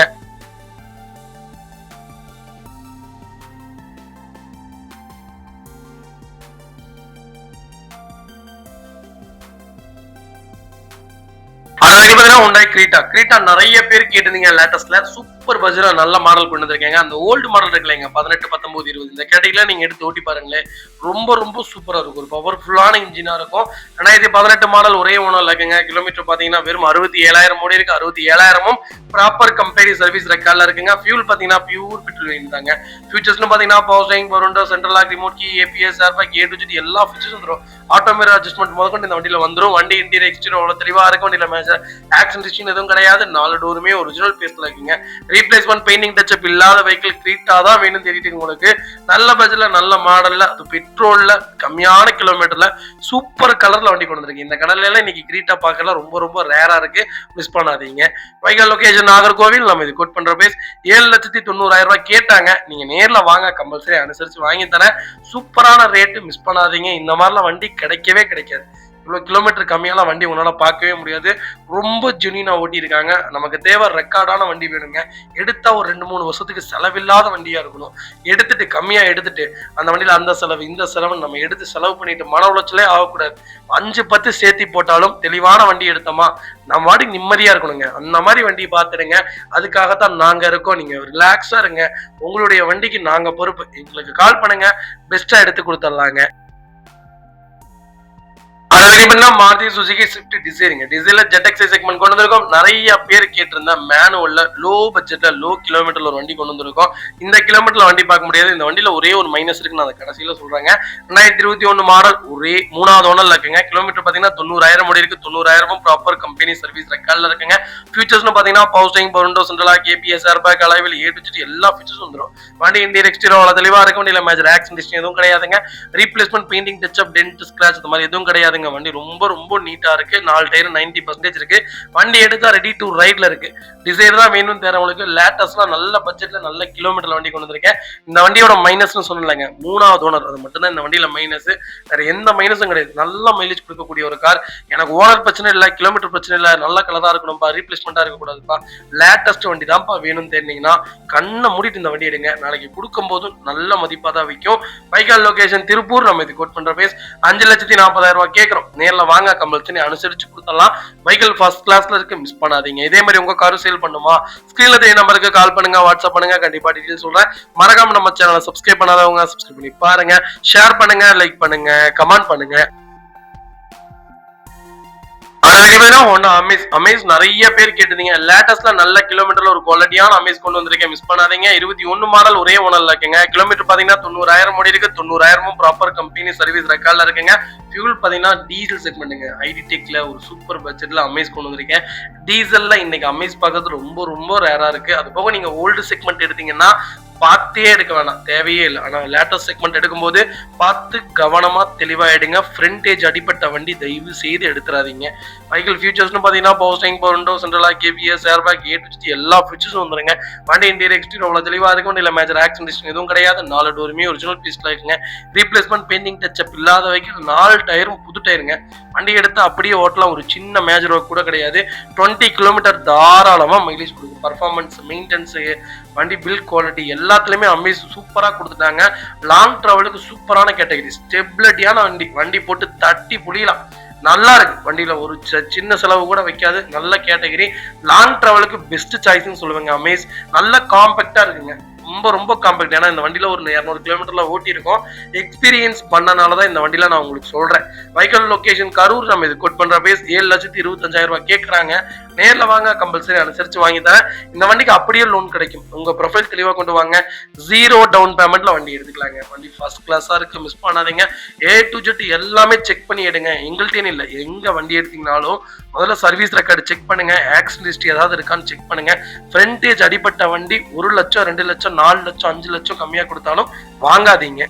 Hyundai Creta நிறைய பேர் கேட்டிருந்தீங்க. லேட்டஸ்ட்ல சூப்பர் பட்ஜெட்ல நல்ல மாடல் கொண்டு வந்திருக்கேங்க. அந்த ஓல்டு மாடல் இருக்குல்லங்க 18, 19, 20 இந்த கேட்டகரியில நீங்க எடுத்து ஓட்டி பாருங்களேன். ரொம்ப ரொம்ப சூப்பரா இருக்கும். ஒரு பவர்ஃபுல்லான இன்ஜினா இருக்கும். 2018 மாடல் ஒரே ஓனர்ல இருக்குங்க. கிலோமீட்டர் பாத்தீங்கன்னா வெறும் 67,000 ஓடி இருக்கு. 67,000ம் ப்ராப்பர் கம்பெனி சர்வீஸ் ரெக்கார்ட்ல இருக்குங்க. ஃபியூல் பாத்தீங்கன்னா பியூர் பெட்ரோல் வேன் தாங்க. ஃபீச்சர்ஸ்னு பாத்தீங்கன்னா power steering, power window, central lock, remote key, ABS, airbag, A to Z எல்லா ஃபீச்சர்ஸும் வந்துரும். ஆட்டோ மிரர் அட்ஜஸ்ட்மெண்ட் முதற்கொண்டு இந்த வண்டியில வந்துரும். வண்டி இன்டீரியர் எக்ஸ்டீரியர் அவ்வளவு தெளிவா இருக்கும். வண்டியில மேஜர் ஆக்சிடென்ட் ஹிஸ்டரி எதுவும் கிடையாது. 4 டோருமே ஒரிஜினல் பேஸ்ல இருக்குங்க. ரீப்ளேஸ்மெண்ட் பெயிண்டிங் டச்சப் இல்லாத வெஹிக்கிள் கிரீட்டா தான் வேணும் தெரியுது உங்களுக்கு. நல்ல பட்ஜெட்ல நல்ல மாடல்ல அது பெட்ரோல்ல கம்மியான கிலோமீட்டர்ல சூப்பர் கலர்ல வண்டி கொண்டு வந்திருக்கு. இந்த கலர்ல எல்லாம் இன்னைக்கு கிரீட்டா பார்க்கல ரொம்ப ரொம்ப ரேரா இருக்கு. மிஸ் பண்ணாதீங்க. வைக்கல் லொகேஷன் நாகர்கோவில். நம்ம இது கோட் பண்ற பேஸ் 7,90,000 ரூபாய் கேட்டாங்க. நீங்க நேர்ல வாங்க, கம்பல்சரி அனுசரிச்சு வாங்கி தரேன். சூப்பரான ரேட்டு, மிஸ் பண்ணாதீங்க. இந்த மாதிரிலாம் வண்டி கிடைக்கவே கிடைக்காது. இவ்வளவு கிலோமீட்டர் கம்மியான வண்டி உங்களால பார்க்கவே முடியாது. ரொம்ப ஜெனியூனா ஓட்டி இருக்காங்க. நமக்கு தேவை ரெக்கார்டான வண்டி வேணுங்க. எடுத்தா ஒரு 2-3 வருஷத்துக்கு செலவில்லாத வண்டியா இருக்கணும். எடுத்துட்டு கம்மியா எடுத்துட்டு அந்த வண்டியில அந்த செலவு இந்த செலவு நம்ம எடுத்து செலவு பண்ணிட்டு மன உளைச்சலே ஆகக்கூடாது. 5-10 சேர்த்தி போட்டாலும் தெளிவான வண்டி எடுத்தோமா நம்ம வாடி நிம்மதியா இருக்கணுங்க. அந்த மாதிரி வண்டியை பார்த்துடுங்க. அதுக்காகத்தான் நாங்க இருக்கோம். நீங்க ரிலாக்ஸா இருங்க. உங்களுடைய வண்டிக்கு நாங்க பொறுப்பு. எங்களுக்கு கால் பண்ணுங்க, பெஸ்டா எடுத்து கொடுத்துடலாங்க. மாருதி சுசுகி ஸ்விஃப்ட் டிசைருங்க. டிசைர்ல ஜெட்எக்ஸை செக்மெண்ட் கொண்டு வந்திருக்கோம். நிறைய பேர் கேட்டிருந்த மேனுவல்ல லோ பட்ஜெட்ல லோ கிலோமீட்டர்ல ஒரு வண்டி கொண்டு வந்திருக்கோம். இந்த கிலோமீட்டர்ல வண்டி பார்க்க முடியாது. இந்த வண்டியில ஒரே ஒரு மைனஸ் இருக்கு, நான் கடைசியில சொல்றேங்க. 2021 மாடல் ஒரே 3வது ஓனர்ல இருக்குங்க. கிலோமீட்டர் பாத்தீங்கன்னா 90,000 ஓடி இருக்கு. 90,000 ப்ராப்பர் கம்பெனி சர்வீஸ் ரெக்கார்ட்ல இருக்குங்க. ஃபீச்சர்ஸ்னு பாத்தீங்கன்னா power steering, power window, central lock, ABS, airbag, alloy wheel, A to Z எல்லா ஃபீச்சர்ஸும் வந்துரும். வண்டி இன்டீரியர் எக்ஸ்டீரியர் அவ்வளவு தெளிவா இருக்கும். வண்டியில மேஜர் ஆக்சிடென்ட் ஹிஸ்டரி எதுவும் கிடையாதுங்க. Replacement painting touchup dent scratch அந்த மாதிரி எதுவும் கிடையாதுங்க. வண்டி ரொம்ப ரொம்ப நீட்டா இருக்கு. 4 டயர் 90% இருக்கு. வண்டி எடுத்தா ரெடி டு ரைட்ல இருக்கு. டிசைர் தான் வேணும்னு தேறவங்களுக்கு லேட்டஸ்டா நல்ல பட்ஜெட்ல நல்ல கிலோமீட்டர்ல வண்டி கொண்டு வந்திருக்கேன். இந்த வண்டியோட மைனஸ்னு சொல்லலைங்க, 3வது ஓனர். அது மட்டும் தான் இந்த வண்டியில மைனஸ். வேற எந்த மைனஸும் கிடையாது. நல்ல மைலேஜ் கொடுக்கக்கூடிய ஒரு கார். எனக்கு ஓனர் பிரச்சனை இல்லை, கிலோமீட்டர் பிரச்சனை இல்லை, நல்ல கலரா இருக்கணும்பா, ரீப்ளேஸ்மெண்டா இருக்கக்கூடாதுப்பா, லேட்டஸ்ட் வண்டி தான்ப்பா வேணும்னு தெரிஞ்சீங்கன்னா கண்ணை மூடிட்டு இந்த வண்டி எடுங்க. நாளைக்கு கொடுக்கும் போதும் நல்ல மதிப்பா தான் விற்கும். வைக்கால் லொகேஷன் திருப்பூர். நம்ம இது கோட் பண்ற பேஸ் 5,40,000 ரூபாய் கேட்கிறோம். நேர்ல வாங்க, கம்பல்சரி அனுசரிச்சு கொடுத்தலாம். வெஹிக்கிள் ஃபர்ஸ்ட் கிளாஸ்ல இருக்கு, மிஸ் பண்ணாதீங்க. இதே மாதிரி உங்க கார் சேல் பண்ணுமா, ஸ்கிரீன்ல தெரிய நம்பருக்கு கால் பண்ணுங்க, வாட்ஸ்அப் பண்ணுங்க. கண்டிப்பா டீடைல் சொல்றேன். மறக்காம நம்ம சேனலை சப்ஸ்கிரைப் பண்ணாதவங்க சப்ஸ்கிரைப் பண்ணி பாருங்க. ஷேர் பண்ணுங்க, லைக் பண்ணுங்க, கமெண்ட் பண்ணுங்க. அமேஸ் நிறைய பேர் கேட்டீங்க. லேட்டஸ்ட்ல நல்ல கிலோமீட்டர்ல ஒரு குவாலிட்டியான அமேஸ் கொண்டு வந்திருக்கேன், மிஸ் பண்ணாதீங்க. 21 மாடல் ஒரே ஓனர்ல இருக்குங்க. கிலோமீட்டர் பாத்தீங்கன்னா 90,000 ஓடி இருக்கு. 90,000 ப்ராப்பர் கம்பெனி சர்வீஸ் ரெக்கார்ட்ல இருக்குங்க. ஃபியூல் பாத்தீங்கன்னா டீசல் செக்மெண்ட்டுங்க. ஐடி டெக்ல ஒரு சூப்பர் பட்ஜெட்ல அமேஸ் கொண்டு வந்திருக்கேன். டீசல்ல இன்னைக்கு அமேஸ் பார்க்கறது ரொம்ப ரொம்ப ரேரா இருக்கு. அது போக நீங்க ஓல்டு செக்மெண்ட் எடுத்தீங்கன்னா பார்த்தே எடுக்க வேணாம், தேவையே இல்லை. ஆனா லேட்டஸ்ட் செக்மெண்ட் எடுக்கும்போது பார்த்து கவனமா தெளிவா எடுங்க. ஃப்ரண்டேஜ் அடிப்பட்ட வண்டி தயவு செய்து எடுத்துறாதீங்க. வெஹிக்கிள் ஃபியூச்சர்ஸ்னு பாத்தீங்கன்னா power steering, power window, central lock, ABS, airbag, A to Z எல்லா ஃபீச்சர்ஸும் வந்துருங்க. வண்டி இன்டீரியர் எக்ஸ்டீரியர் அவ்வளவு தெளிவா இருக்கும். இல்ல மேஜர் ஆக்சிடென்ட் ஹிஸ்டரி எதுவும் கிடையாது. 4 டோருமே ஒரிஜினல் பீஸ்ல இருக்குங்க. ரீப்ளேஸ்மெண்ட் பெயிண்டிங் டச்சப் இல்லாத வெஹிக்கிள். 4 டயரும் புது டயருங்க. வண்டி எடுத்து அப்படியே ஓட்டலாம். ஒரு சின்ன மேஜர் ஒர்க் கூட கிடையாது. 20 கிலோமீட்டர் தாராளமா மைலேஜ் கொடுக்கும். பர்ஃபார்மன்ஸ், மெயின்டெனன்ஸ், வண்டி பில்ட் குவாலிட்டி எல்லாத்துலயுமே அமேஸ் சூப்பரா கொடுத்துட்டாங்க. லாங் டிராவலுக்கு சூப்பரான கேட்டகரி, ஸ்டெபிலிட்டியான வண்டி. வண்டி போட்டு தட்டி புளியலாம், நல்லா இருக்கு. வண்டியில ஒரு சின்ன செலவு கூட வைக்காது. நல்ல கேட்டகரி, லாங் டிராவலுக்கு பெஸ்ட் சாய்ஸ்ன்னு சொல்லுவாங்க. அமேஸ் நல்ல காம்பேக்டா இருக்குங்க. ரொம்ப ரொம்ப காம்பேக்ட். ஏன்னா இந்த வண்டியில ஒரு 200 கிலோமீட்டர்ல ஓட்டி இருக்கும். எக்ஸ்பீரியன்ஸ் பண்ணனாலதான் இந்த வண்டியில நான் உங்களுக்கு சொல்றேன். வைக்கல் லொகேஷன் கரூர். நம்ம இது கோட் பண்ற பேஸ் 7,25,000 ரூபாய் கேட்கறாங்க. நேர்ல வாங்க, கம்பல்சரி அனுசரிச்சு வாங்கி தரேன். இந்த வண்டிக்கு அப்படியே லோன் கிடைக்கும். உங்க ப்ரொஃபைல் தெளிவா கொண்டு வாங்க, 0 டவுன் பேமெண்ட்ல வண்டி எடுத்துக்கலாங்க. வண்டி ஃபர்ஸ்ட் கிளாஸா இருக்கு, மிஸ் பண்ணாதீங்க. ஏ டு ஜெட் எல்லாமே செக் பண்ணி எடுங்க. எங்கள்கிட்டே இல்ல, எங்க வண்டி எடுத்தீங்கனாலும் முதல்ல சர்வீஸ் ரெக்கார்டு செக் பண்ணுங்க. ஆக்சிடென்ட் ஹிஸ்டரி ஏதாவது இருக்கான்னு செக் பண்ணுங்க. ஃப்ரண்டேஜ் அடிப்பட்ட வண்டி 1 லட்சம், 2 லட்சம், 4 லட்சம், 5 லட்சம் கம்மியா கொடுத்தாலும் வாங்காதீங்க.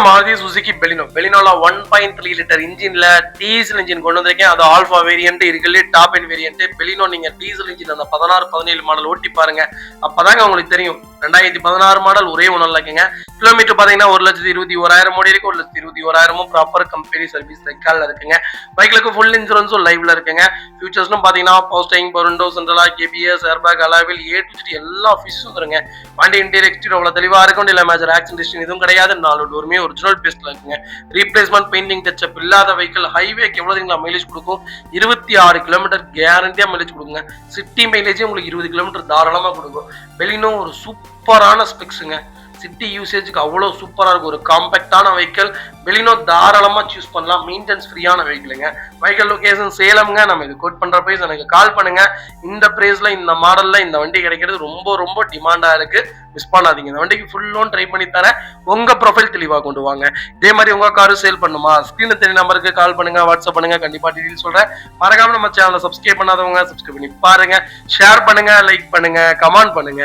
மாருதி சுசுகி பெலினோல 1.3 லிட்டர் இன்ஜின்ல டீசல் இன்ஜின் கொண்டு வந்திருக்கேன். அது ஆல்பா வேரியன்ட் இருக்குல்ல, டாப் எண்ட் வேரியன்ட். பெலினோ நீங்க டீசல் இன்ஜின் அந்த 16, 17 மாடல் ஓட்டி பாருங்க. அப்பதாங்க உங்களுக்கு தெரியும் 2016 மாடல் ஒரே ஓனர்ல இருக்குங்க. கிலோமீட்டர் பாத்தீங்கன்னா 1,21,000 ஓடி இருக்கு. 1,21,000 ப்ராப்பர் கம்பெனி சர்வீஸ் ரெக்கார்ட்ல இருக்குங்க. பைக்லுக்கு ஃபுல் இன்சூரன்ஸும் லைவ்ல இருக்குங்க. ஃபியூச்சர்ஸ்னும் பாத்தீங்கன்னா power steering, power window, central lock, ABS, airbag, alloy wheel A to Z எல்லா ஃபீச்சர்ஸும் வருங்க. வண்டி இன்டீரியர் எக்ஸ்டீரியர் அவ்வளவு தெளிவா இருக்கும். இல்ல மேஜர் ஆக்சிடென்ட் எதுவும் கிடையாது. 4 டோருமே ஒரிஜினல் பேஸ்ட்ல இருக்குங்க. ரீப்ளேஸ்மெண்ட் பெயிண்டிங் டச்சப் இல்லாத வெஹிக்கிள். ஹைவேக்கு எவ்வளவு மைலேஜ் கொடுக்கும்? 26 கிலோமீட்டர் கேரண்டியா மைலேஜ் கொடுக்குங்க. சிட்டி மைலேஜே உங்களுக்கு 20 கிலோமீட்டர் தாராளமா கொடுக்கும். பெலினோ ஒரு சூப்பரான ஸ்பெக்ஸுங்க. சிட்டி யூசேஜுக்கு அவ்வளோ சூப்பராக இருக்கும். ஒரு காம்பேக்டான வெஹிக்கிள். பெலினோ தாராளமாக சூஸ் பண்ணலாம். மெயின்டெனன்ஸ் ஃப்ரீயான வெஹிக்கிளுங்க. வெஹிக்கிள் லொகேஷன் சேலம்ங்க. நம்ம இது கோட் பண்ணுற ப்ரைஸ் எனக்கு கால் பண்ணுங்க. இந்த ப்ரைஸில் இந்த மாடலில் இந்த வண்டி கிடைக்கிறது ரொம்ப ரொம்ப டிமாண்டாக இருக்கு. மிஸ் பண்ணாதீங்க. இந்த வண்டிக்கு ஃபுல் லோன் ட்ரை பண்ணி தரேன். உங்க ப்ரொஃபைல் தெளிவாக கொண்டு வாங்க. இதே மாதிரி உங்க காரு சேல் பண்ணுமா? ஸ்கிரீன் தெரிய நம்பருக்கு கால் பண்ணுங்க, வாட்ஸ்அப் பண்ணுங்க. கண்டிப்பா டீடைல் சொல்றேன். மறக்காம நம்ம சேனலை சப்ஸ்கிரைப் பண்ணாதவங்க சப்ஸ்கிரைப் பண்ணி பாருங்க. ஷேர் பண்ணுங்க, லைக் பண்ணுங்க, கமெண்ட் பண்ணுங்க.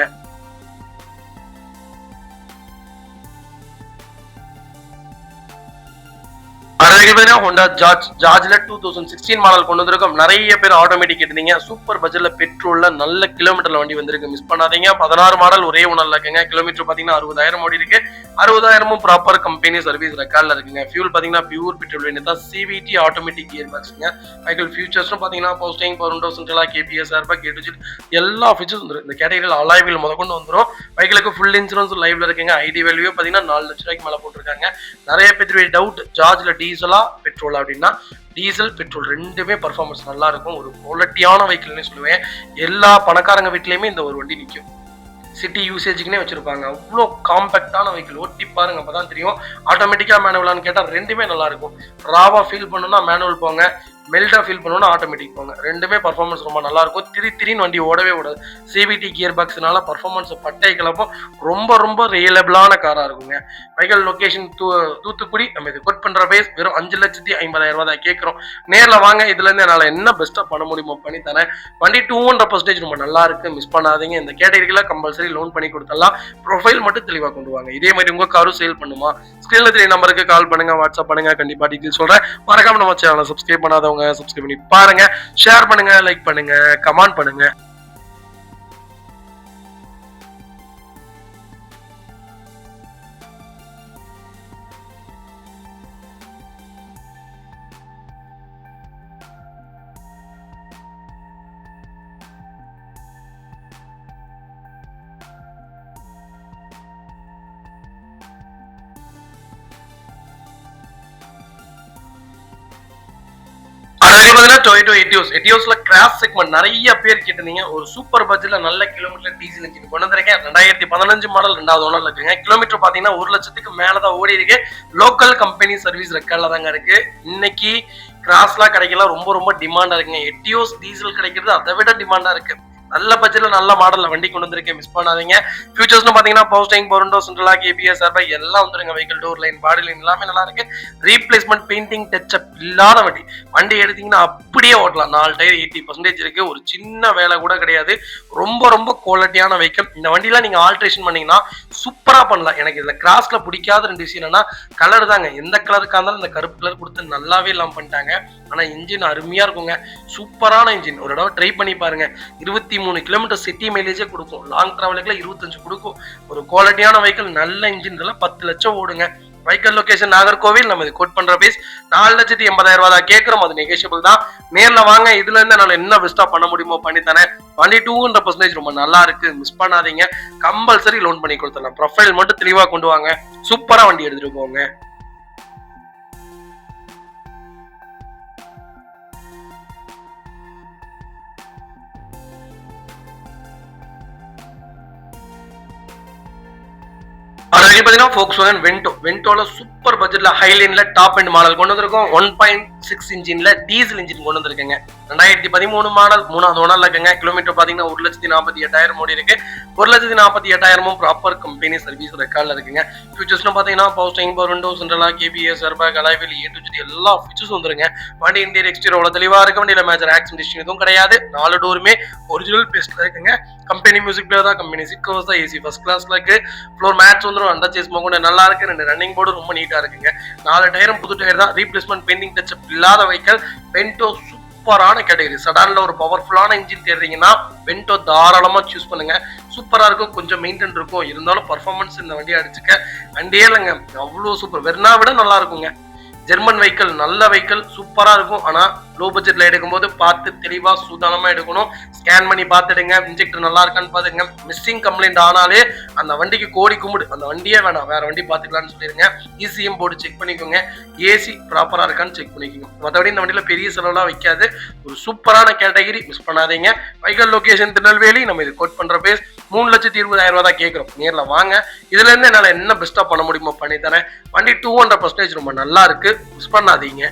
ஹோண்டா ஜார்ஜ்ல 2016 மாடல் கொண்டு வந்திருக்கும். நிறைய பேர் ஆட்டோமேட்டிக் கேட்டீங்க. சூப்பர் பட்ஜெட்ல பெட்ரோல்ல நல்ல கிலோமீட்டர்ல வண்டி வந்திருக்கு. மிஸ் பண்ணாதீங்க. 16 மாடல் ஒரே ஓனர்ல இருக்குங்க. கிலோமீட்டர் பாத்தீங்கன்னா 60,000 ஓடி இருக்கு. 60,000 ப்ராப்பர் கம்பெனி சர்வீஸ் ரெக்கார்ட்ல இருக்குங்க. ஃபியூல் பாத்தீங்கன்னா பியூர் பெட்ரோல் தான். சிவிடி ஆட்டோமேட்டிக் கியர் பாக்ஸ்ங்க. வெஹிக்கிள் ஃபியூச்சர்ஸும் பாத்தீங்கன்னா power steering, power window, central lock, ABS, airbag, A to Z எல்லா ஃபீச்சர்ஸ் வந்துரும். இந்த கேட்டகரியில் அலாய் வீல் முதற்கொண்டு வந்துரும். வெஹிக்கிளுக்கு ஃபுல் இன்சூரன்ஸ் லைவ்ல இருக்குங்க. ஐடி வேல்யூ பாத்தீங்கன்னா 4 லட்ச ரூபாய்க்கு மேல போட்டிருக்காங்க. நிறைய பேர் டவுட் ஜார்ஜ்ல டீசலா பெட்ரோல் அப்படின்னா, டீசல் பெட்ரோல் ரெண்டுமே பர்ஃபார்மன்ஸ் நல்லா இருக்கும். ஒரு குவாலிட்டியான வெஹிக்கிள்னு சொல்லுவேன். எல்லா பணக்காரங்க வீட்லயுமே இந்த ஒரு வண்டி நிற்கும். சிட்டி யூசேஜுக்குனே வச்சிருப்பாங்க. அவ்வளோ காம்பேக்டான வெஹிக்கிள். ஓட்டி பாருங்க, அப்பதான் தெரியும். ஆட்டோமேட்டிக்கா மேனுவலான்னு கேட்டா ரெண்டுமே நல்லா இருக்கும். ராவா ஃபீல் பண்ணணும்னா மேனுவல் போங்க, மெல்டா ஃபீல் பண்ணணும்னா ஆட்டோமேட்டிக் போங்க. ரெண்டுமே பர்ஃபார்மன்ஸ் ரொம்ப நல்லா இருக்கும். திரின்னு வண்டி ஓடவே ஓடாது. சிபிடி கியர் பாக்ஸ்னால பர்ஃபார்மன்ஸ் பட்டை கிளப்பும். ரொம்ப ரொம்ப ரியலபிளான காரா இருக்குங்க. Vehicle location Thoothukudi. நம்ம இது கோட் பண்ற பேஸ் வெறும் 5,50,000 தான் கேட்கிறோம். நேரில் வாங்க. இதுல இருந்து என்னால என்ன பெஸ்டா பண்ண முடியுமோ பண்ணி தரேன். வண்டி 200% ரொம்ப நல்லா இருக்கு. மிஸ் பண்ணாதீங்க. இந்த கேட்டகரியில கம்பல்சரி லோன் பண்ணி கொடுத்துடலாம். ப்ரொஃபைல் மட்டும் தெளிவா கொண்டு வாங்க. இதே மாதிரி உங்க காரும் சேல் பண்ணுமா? ஸ்கிரீன்ல தெரிய நம்பருக்கு கால் பண்ணுங்க, வாட்ஸ்அப் பண்ணுங்க. கண்டிப்பா டீடைல் சொல்றேன். மறக்காம நம்ம சேனலை சப்ஸ்கிரைப் பண்ணாதவங்க சப்ஸ்கிரைப் பண்ணி பாருங்க. ஷேர் பண்ணுங்க, லைக் பண்ணுங்க, கமெண்ட் பண்ணுங்க. டொயோட்டோ எட்டியோஸ்ல கிராஸ் செக்மெண்ட் நிறைய பேர் கேட்டிருந்தீங்க. ஒரு சூப்பர் பட்ஜெட்ல நல்ல கிலோமீட்டர் டீசல் இன்ஜின் கொண்டு வந்திருக்கேன். 2015 மாடல் 2வது ஓனர்ல இருக்குங்க. கிலோமீட்டர் பாத்தீங்கன்னா 1 லட்சத்துக்கு மேலதான் ஓடி இருக்கு. லோக்கல் கம்பெனி சர்வீஸ் ரெக்கார்ட்ல தாங்க இருக்கு. இன்னைக்கு கிராஸ்லாம் கிடைக்கலாம். ரொம்ப ரொம்ப டிமாண்டா இருக்குங்க. எட்டியோஸ் டீசல் கிடைக்கிறது அதை விட டிமாண்டா இருக்கு. நல்ல பட்ஜெட்ல நல்ல மாடல்ல வண்டி கொண்டு வந்திருக்கேன். மிஸ் பண்ணாதீங்க. ஃபியூச்சர்ஸ்னு பாத்தீங்கன்னா power steering, power window, central lock, ABS, airbag எல்லாம் வந்துருங்க. Vehicle door line, body line எல்லாமே நல்லா இருக்கு. ரீப்ளேஸ்மெண்ட் பெயிண்டிங் டச்சப் இல்லாத வண்டி. வண்டி எடுத்தீங்கன்னா அப்படியே ஓட்டலாம். 4 டயர் 80% இருக்கு. ஒரு சின்ன வேலை கூட கிடையாது. ரொம்ப ரொம்ப குவாலிட்டியான வெஹிக்கிள். இந்த வண்டிலாம் நீங்க ஆல்ட்ரேஷன் பண்ணீங்கன்னா சூப்பரா பண்ணலாம். எனக்கு இதுல கிராஸ்ல பிடிக்காத 2 விஷயம் என்னன்னா கலர் தாங்க. எந்த கலருக்கா இருந்தாலும் இந்த கருப்பு கலர் கொடுத்து நல்லாவே எல்லாம் பண்ணிட்டாங்க. ஆனா இன்ஜின் அருமையா இருக்குங்க. சூப்பரான இன்ஜின். ஒரு தடவை ட்ரை பண்ணி பாருங்க. 23 கிலோமீட்டர் சிட்டி மைலேஜே கொடுக்கும். லாங் டிராவலுக்குல 25 கொடுக்கும். ஒரு குவாலிட்டியான வெஹிக்கிள், நல்ல இன்ஜின். 10 லட்சம் ஓடுங்க. Vehicle location Nagercoil. நம்ம இது கோட் பண்ற பேஸ் 4,80,000 தான் கேட்கிறோம். அது நெகோஷியபிள் தான். நேர்ல வாங்க. இதுல இருந்து என்னால என்ன பெஸ்டா பண்ண முடியுமோ பண்ணி தரேன். வண்டி 200% ரொம்ப நல்லா இருக்கு. மிஸ் பண்ணாதீங்க. கம்பல்சரி லோன் பண்ணி கொடுத்துடலாம். ப்ரொஃபைல் மட்டும் தெளிவா கொண்டு வாங்க. சூப்பரா வண்டி எடுத்துட்டு போங்க. வென்டோல சூப்பர் பட்ஜெட்ல ஹைலைன்ல டாப் எண்ட் மாடல் கொண்டு வந்திருக்கோம். 1.6 இன்ஜின்ல டீசல் இன்ஜின் கொண்டு வந்திருக்கேங்க. 2013 மாடல் 3வது ஓனர்ல இருக்குங்க. கிலோமீட்டர் பாத்தீங்கன்னா 1,48,000 ஓடி இருக்கு. 1,48,000 ப்ராப்பர் கம்பெனி சர்வீஸ் ரெக்கார்ட்ல இருக்குங்க. ஃபியூச்சர்ஸ்னு பாத்தீங்கன்னா power steering, power window, central lock, ABS, airbag, alloy wheel A to Z எல்லா ஃபீச்சர்ஸ் வந்துருங்க. வண்டி இன்டீரியர் எக்ஸ்டீரியர் அவ்வளவு தெளிவா இருக்கு. வண்டியில மேஜர் ஆக்சிடென்ட் எதுவும் கிடையாது. 4 டோருமே ஒரிஜினல் பேஸ்ட்ல இருக்குங்க. கம்பெனி மியூசிக் பிளேயர் தான். கம்பெனி சீட் கவர்ஸ் தான். ஏசி ஃபர்ஸ்ட் கிளாஸ்ல இருக்கு. ஃப்ளோர் மேட்ச் வந்துரும். அந்த சேஸ் மோகன் நல்லா இருக்கு. 2 ரன்னிங் போர்டு ரொம்ப நீட்டா இருக்குங்க. 4 டயரும் புது டயர் தான். ரீப்ளேஸ்மெண்ட் பெயிண்டிங் டச்சப் இல்லாத வெஹிக்கிள். வென்டோ சூப்பரான கேட்டகரி. சடான்ல ஒரு பவர்ஃபுல்லான இன்ஜின் தேடுறீங்கன்னா வென்டோ தாராளமா சூஸ் பண்ணுங்க. சூப்பரா இருக்கும், கொஞ்சம் மெயின்டைன் இருக்கும், இருந்தாலும் பர்ஃபார்மன்ஸ் இந்த வண்டியை அடிச்சுக்க வண்டியே இல்லைங்க, அவ்வளவு சூப்பர். வெர்னா விட நல்லா இருக்குங்க. ஜெர்மன் வெஹிக்கிள், நல்ல வெஹிக்கிள், சூப்பரா இருக்கும். ஆனா லோ பட்ஜெட்ல எடுக்கும்போது பார்த்து தெளிவா சூதானமா எடுக்கணும். ஸ்கேன் பண்ணி பார்த்துடுங்க, இன்ஜெக்டர் நல்லா இருக்கான்னு பாத்துங்க. மிஸ்ஸிங் கம்ப்ளைண்ட் ஆனாலே அந்த வண்டிக்கு கோடி கும்பிடு, அந்த வண்டியே வேணாம், வேற வண்டி பாத்துக்கலாம்னு சொல்லிருங்க. இசிஎம் போட்டு செக் பண்ணிக்கோங்க, ஏசி ப்ராப்பரா இருக்கான்னு செக் பண்ணிக்கோங்க. மற்றபடி இந்த வண்டியில பெரிய செலவுலாம் வைக்காது, ஒரு சூப்பரான கேட்டகரி, மிஸ் பண்ணாதீங்க. வைக்கல் லொகேஷன் திருநெல்வேலி. நம்ம இது கோட் பண்ற பேஸ் 3,20,000 தான் கேட்கிறோம். நேர்ல வாங்க, இதுல இருந்து என்னால என்ன பெஸ்டா பண்ண முடியுமோ பண்ணி தரேன். வண்டி 200% ரொம்ப நல்லா இருக்கு, மிஸ் பண்ணாதீங்க.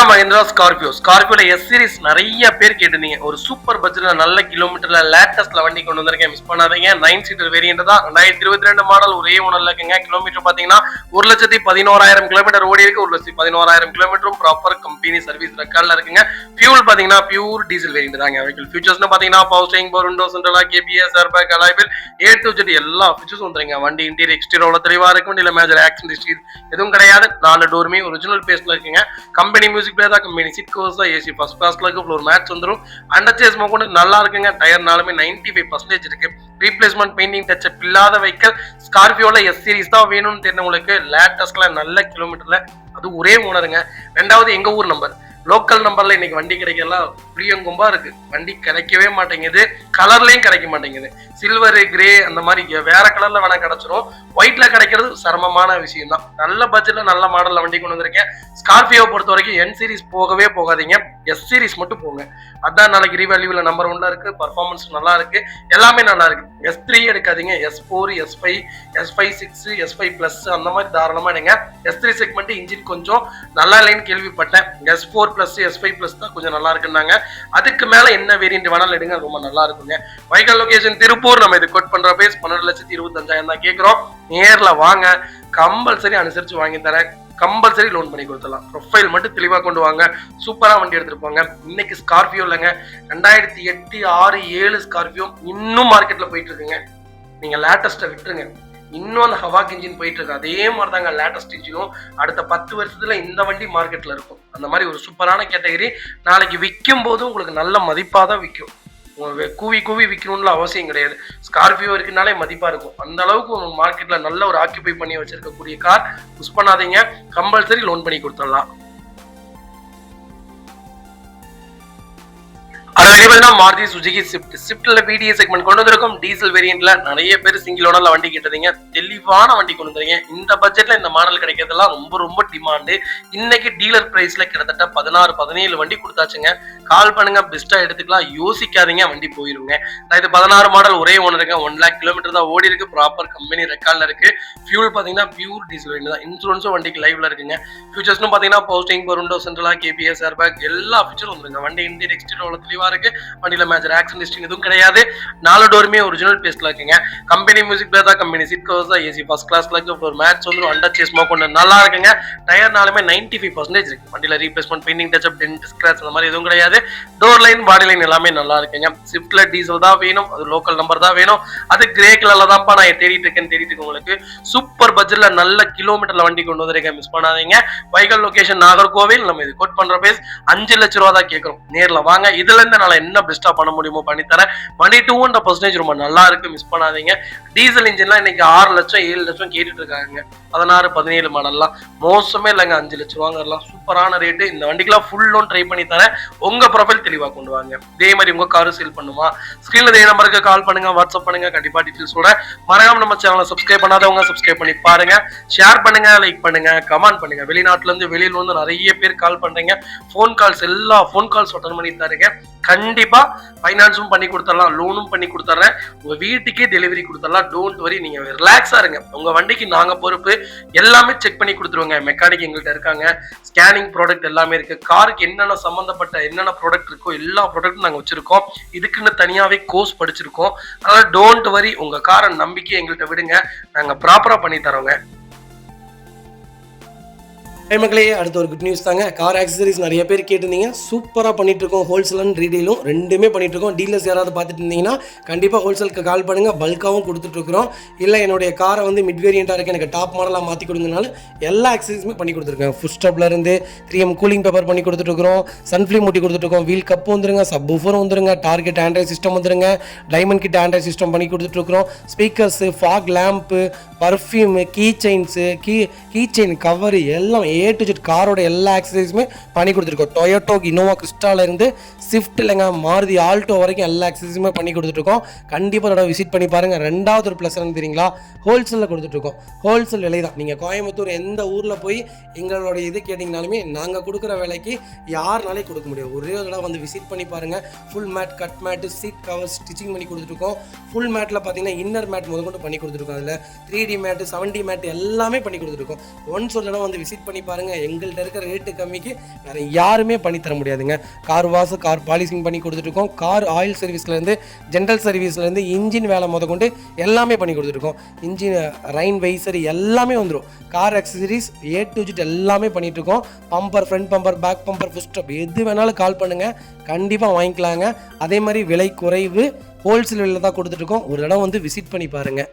மஹிந்திரா ஸ்கார்பியோ. ஸ்கார்பியோல எஸ் சீரிஸ் நிறைய பேர் கேட்டிருந்தீங்க. ஒரு சூப்பர் பட்ஜெட்ல நல்ல கிலோமீட்டர்ல லேட்டஸ்ட்ல வண்டி கொண்டு வந்திருக்கேன், மிஸ் பண்ணாதீங்க. 9 சீட்டர் வேரியன்ட் தான், 2022 மாடல், ஒரே ஓனர்ல இருக்குங்க. கிலோமீட்டர் பாத்தீங்கன்னா 1,11,000 கிலோமீட்டர் ஓடி இருக்கு. 1,11,000 கிலோமீட்டரும் ப்ராப்பர் கம்பெனி சர்வீஸ் ரெக்கார்ட்ல இருக்குங்க. ஃபியூல் பாத்தீங்கன்னா பியூர் டீசல் வேரியன்ட் தாங்க. வெஹிக்கிள் ஃபீச்சர்ஸ்னு பாத்தீங்கன்னா power steering, power window, central KBS, airbag, alloy wheel, A to Z எல்லா ஃபீச்சர்ஸும் வந்துருங்க. வண்டி இன்டீரியர் எக்ஸ்டீரியர் தெளிவா இருக்கு. வண்டியில மேஜர் ஆக்சிடென்ட் ஹிஸ்டரி எதுவும் கிடையாது. 4 டோருமே ஒரிஜினல் பேஸ்ட்ல இருக்குங்க. கம்பெனி மியூசிக் பிளேயர் தான், கம்பெனி சீட் கவர்ஸ் தான், ஏசி ஃபர்ஸ்ட் கிளாஸ்ல இருக்கு. ஃப்ளோர் மேட்ச் வந்துரும். அண்டர் சேஸ் மோகன் நல்லா இருக்குங்க. டயர்னாலுமே 95% இருக்கு. ரீப்ளேஸ்மெண்ட் பெயிண்டிங் டச்சப் இல்லாத வெஹிக்கிள். ஸ்கார்பியோல எஸ் சீரிஸ் தான் வேணும்னு தெரிஞ்சவங்களுக்கு லேட்டஸ்ட்ல நல்ல கிலோமீட்டர்ல அது ஒரே ஓனருங்க. 2வது எங்க ஊர் நம்பர், லோக்கல் நம்பர்ல இன்னைக்கு வண்டி கிடைக்கலாம் புளியங்கும்பா இருக்கு. வண்டி கிடைக்கவே மாட்டேங்குது, கலர்லயும் கிடைக்க மாட்டேங்குது. சில்வர், கிரே அந்த மாதிரி வேற கலர்ல வேணா கிடைச்சிரும். ஒயிட்ல கிடைக்கிறது சிரமமான விஷயம் தான். நல்ல பட்ஜெட்ல நல்ல மாடல்ல வண்டி கொண்டு வந்திருக்கேன். ஸ்கார்பியோ பொறுத்த வரைக்கும் என் சீரிஸ் போகவே போகாதீங்க, எஸ் சீரிஸ் மட்டும் போங்க. அதான் நாளைக்கு ரீவேல்யூல நம்பர் 1ல இருக்கு. பர்ஃபார்மன்ஸ் நல்லா இருக்கு, எல்லாமே நல்லா இருக்கு. S3 எடுக்காதீங்க, S4, S5, S5 6, S5 plus அந்த மாதிரி தாராளமா எடுங்க. S3 செக்மெண்ட் இன்ஜின் கொஞ்சம் நல்லா இல்லைன்னு கேள்விப்பட்டேன். S4 பிளஸ், S5 பிளஸ் தான் கொஞ்சம் நல்லா இருக்குன்னாங்க. அதுக்கு மேல என்ன வேரியன்ட் வேணாலும் எடுங்க, ரொம்ப நல்லா இருக்குங்க. வைக்கல் லொகேஷன் திருப்பூர். நம்ம இது கோட் பண்ற பேஸ் 12,25,000 தான் கேட்கிறோம். நேர்ல வாங்க, கம்பல்சரி அனுசரிச்சு வாங்கி தரேன். கம்பல்சரி லோன் பண்ணி கொடுத்துடலாம். ப்ரொஃபைல் மட்டும் தெளிவா கொண்டு வாங்க, சூப்பரா வண்டி எடுத்துட்டு போங்க. இன்னைக்கு ஸ்கார்பியோ இல்லைங்க, 2008, 6, 7 ஸ்கார்பியோ இன்னும் மார்க்கெட்ல போயிட்டு இருக்குங்க. நீங்க லேட்டஸ்ட விட்டுருங்க, இன்னும் அந்த ஹவாக் இன்ஜின் போயிட்டு இருக்கு. அதே மாதிரி தாங்க லேட்டஸ்ட் இன்ஜினும் அடுத்த 10 வருஷத்துல இந்த வண்டி மார்க்கெட்ல இருக்கும். அந்த மாதிரி ஒரு சூப்பரான கேட்டகரி. நாளைக்கு விற்கும் போது உங்களுக்கு நல்ல மதிப்பா தான் விற்கும். கூவி கூவி விற்கணும்னு அவசியம் கிடையாது. ஸ்கார்பியோ இருக்குனாலே மதிப்பா இருக்கும். அந்த அளவுக்கு ஒரு மார்க்கெட்ல நல்ல ஒரு ஆக்கியூபை பண்ணி வச்சிருக்கக்கூடிய கார், மிஸ் பண்ணாதீங்க. கம்பல்சரி லோன் பண்ணி கொடுத்துடலாம். Maruti Suzuki Swift. ஸ்விஃப்ட்ல பிடிஏ செக்மெண்ட் கொண்டு வந்திருக்கும். டீசல் வேரியன்ட்ல நிறைய பேர் சிங்கிள் ஓனர்ல வண்டி கேட்டதீங்க, தெளிவான வண்டி கொண்டு வந்துருங்க. இந்த பட்ஜெட்ல இந்த மாடல் கிடைக்கிறதுலாம் ரொம்ப ரொம்ப டிமாண்டு. இன்னைக்கு டீலர் பிரைஸ்ல கிட்டத்தட்ட 16, 17 வண்டி கொடுத்தாச்சுங்க. கால் பண்ணுங்க, பெஸ்டா எடுத்துக்கலாம், யோசிக்காதீங்க, வண்டி போயிருங்க. இது 16 மாடல், ஒரே ஓனருங்க. 1 lakh கிலோமீட்டர் தான் ஓடி இருக்கு. ப்ராப்பர் கம்பெனி ரெக்கார்ட்ல இருக்கு. ஃபியூல் பாத்தீங்கன்னா பியூர் டீசல் வேரியன்ட் தான். இன்சூரன்ஸும் வண்டிக்கு லைவ்ல இருக்குங்க. ஃபியூச்சர்ஸ்னு பாத்தீங்கன்னா power steering, power window, central KBS, airbag எல்லா ஃபீச்சரும் வந்துருங்க. வண்டி இன்டீரியர் எக்ஸ்டீரியர் தெளிவா இருக்கு. வண்டியில மேஜர் ஆக்சிடென்ட் ஹிஸ்டரி எதுவும் கிடையாது. 4 டோருமே ஒரிஜினல் பேஸ்ட்ல இருக்குங்க. கம்பெனி மியூசிக் பிளேயர் தான், கம்பெனி சீட் கவர்ஸ் தான், ஏசி ஃபர்ஸ்ட் கிளாஸ்ல இருக்கு. ஒரு மேட்ச் வந்து அண்டர் சேஸ் மோகன் நல்லா இருக்குங்க. டயர்னாலுமே 95% இருக்கு. வண்டியில replacement painting touchup, dent, scratch அந்த மாதிரி எதுவும் கிடையாது. டோர் லைன், பாடி லைன் எல்லாமே நல்லா இருக்குங்க. ஸ்விஃப்ட்ல டீசல் தான் வேணும், அது லோக்கல் நம்பர் தான் வேணும். அது கிரே கலர்ல தான்ப்பா நான் தேடிட்டு இருக்கேன். உங்களுக்கு சூப்பர் பட்ஜெட்ல நல்ல கிலோமீட்டர்ல வண்டி கொண்டு வந்திருக்கேன், மிஸ் பண்ணாதீங்க. வைக்கல் லொகேஷன் நாகர்கோவில். நம்ம இது கோட் பண்ற பேஸ் 5 லட்ச ரூபா தான் கேட்கிறோம். நேர்ல வாங்க, இதுல இருந்து நான் என்ன பெஸ்டா பண்ண முடியுமோ பண்ணி தரேன். வண்டி 200% ரொம்ப நல்லா இருக்கு, மிஸ் பண்ணாதீங்க. டீசல் இன்ஜின்லாம் இன்னைக்கு 6 லட்சம் 7 லட்சம் கேட்டுட்டு இருக்காங்க. 16, 17 மாடல்லாம் மோசமே இல்லைங்க. 5 லட்சம் ரூபாங்கலாம் சூப்பரான ரேட்டு. இந்த வண்டிக்கெல்லாம் ஃபுல் லோன் ட்ரை பண்ணி தரேன். உங்க ப்ரொஃபைல் தெளிவா கொண்டு வாங்க. இதே மாதிரி உங்க காரு சேல் பண்ணுமா, ஸ்கிரீன்ல இதே நம்பருக்கு கால் பண்ணுங்க, வாட்ஸ்அப் பண்ணுங்க, கண்டிப்பா டீடைல்ஸ் சொல்றேன். மறக்காம நம்ம சேனலை சப்ஸ்கிரைப் பண்ணாதவங்க சப்ஸ்கிரைப் பண்ணி பாருங்க, ஷேர் பண்ணுங்க, லைக் பண்ணுங்க, கமெண்ட் பண்ணுங்க. வெளிநாட்டுல இருந்து வெளியில வந்து நிறைய பேர் கால் பண்றீங்க. போன் கால்ஸ், எல்லா போன் கால்ஸ் அட்டன் பண்ணி தருங்க. கண்டிப்பா ஃபைனான்ஸும் பண்ணி கொடுத்துடலாம், லோனும் பண்ணி கொடுத்துட்றேன். உங்க வீட்டுக்கே டெலிவரி கொடுத்துடலாம். டோன்ட் வரி, நீங்க ரிலாக்ஸா இருங்க. உங்க வண்டிக்கு நாங்க பொறுப்பு. எல்லாமே செக் பண்ணி கொடுத்துருவோங்க. மெக்கானிக் எங்கள்கிட்ட இருக்காங்க. ஸ்கேனிங் ப்ராடக்ட் எல்லாமே இருக்கு. காருக்கு என்னென்ன சம்பந்தப்பட்ட என்னென்ன ப்ராடக்ட் இருக்கோ எல்லா ப்ராடக்ட்டும் நாங்க வச்சிருக்கோம். இதுக்குன்னு தனியாவே கோர்ஸ் படிச்சிருக்கோம். அதனால டோன்ட் வரி, உங்க காரை நம்பிக்கை எங்கள்கிட்ட விடுங்க, நாங்க ப்ராப்பரா பண்ணி தரோங்க. மக்களே, அடுத்த ஒரு குட் நியூஸ் தாங்க. கார் ஆக்சசரிஸ் நிறைய பேர் கேட்டிருந்தீங்க. சூப்பராக பண்ணிட்டு இருக்கோம். ஹோல்சேல் அண்ட் ரீடெயிலும் ரெண்டுமே பண்ணிட்டு இருக்கோம். டீலர்ஸ் யாராவது பார்த்துட்டு இருந்தீங்கன்னா கண்டிப்பாக ஹோல்சேலுக்கு கால் பண்ணுங்கள். பல்காகவும் கொடுத்துட்ருக்குறோம். இல்லை என்னுடைய காரை வந்து மிட் வேரியண்ட்டாக இருக்குது, எனக்கு டாப் மாடலாக மாற்றி கொடுங்கனால எல்லா ஆக்சசரிஸுமே பண்ணி கொடுத்துருக்கேன். ஃபுட் ஸ்டாப்லேருந்து 3M கூலிங் பேப்பர் பண்ணி கொடுத்துட்ருக்குறோம். சன்ஃப்ளீம் மூட்டி கொடுத்துட்ருக்கோம். வீல் கப்பு வந்துருங்க, சப் ஊஃபரும் வந்துருங்க, டார்கெட் ஆண்ட்ராய்ட் சிஸ்டம் வந்துருங்க, டைமண்ட் கிட் ஆண்ட்ராய்ட் சிஸ்டம் பண்ணி கொடுத்துட்ருக்குறோம். Speakers, fog lamp, perfume, key chains, key chain cover எல்லாம் A to Z காரோட எல்லா ஆக்சசரிஸுமே பண்ணி கொடுத்துருக்கோம். டொயோட்டோ இனோவா கிறிஸ்டாலேருந்து ஸ்விஃப்ட் இல்லைங்க மாருதி ஆல்டோ வரைக்கும் எல்லா ஆக்சசரிஸுமே பண்ணி கொடுத்துட்ருக்கோம். கண்டிப்பாக அதோட விசிட் பண்ணி பாருங்கள். ரெண்டாவது ஒரு ப்ளஸ் என்ன தெரியுங்களா, ஹோல்சேலில் கொடுத்துட்ருக்கோம். ஹோல்சேல் விலை தான். நீங்கள் கோயம்புத்தூர் எந்த ஊரில் போய் எங்களோட இது கேட்டிங்கனாலுமே நாங்கள் கொடுக்குற விலைக்கு யாருனாலே கொடுக்க முடியும். ஒரே ஒரு தடவை வந்து விசிட் பண்ணி பாருங்கள். Full mat, cut mat, seat cover stitching பண்ணி கொடுத்துருக்கோம். ஃபுல் மேட்டில் பார்த்தீங்கன்னா இன்னர் மேட் முதற்கொண்டு பண்ணி கொடுத்துருக்கோம். அதில் 3D மேட்டு, 7D மேட் எல்லாமே பண்ணி கொடுத்துருக்கோம். ஒன்ஸ் ஒரு தடவை வந்து விசிட் பண்ணி பாருங்கள். எங்கள்கிட்ட இருக்கிற ரேட்டு கம்மிக்கு வேறு யாருமே பண்ணி தர முடியாதுங்க. கார் வாஷ், கார் பாலிசிங் பண்ணி கொடுத்துட்ருக்கோம். கார் ஆயில் சர்வீஸ்லேருந்து, ஜென்ரல் சர்வீஸ்லேருந்து, இன்ஜின் வேலை முதற்கொண்டு எல்லாமே பண்ணி கொடுத்துருக்கோம். இன்ஜின் ரைன் வைசர் எல்லாமே வந்துடும். Car accessories A to Z எல்லாமே பண்ணிகிட்ருக்கோம். Bumper, front bumper, back bumper, foot stop எது வேணாலும் கால் பண்ணுங்கள், கண்டிப்பாக வாங்கிக்கலாங்க. அதே மாதிரி விலை குறைவு, ஹோல்சேல் விலையில் தான் கொடுத்துட்ருக்கோம். ஒரு இடம் வந்து விசிட் பண்ணி பாருங்கள்.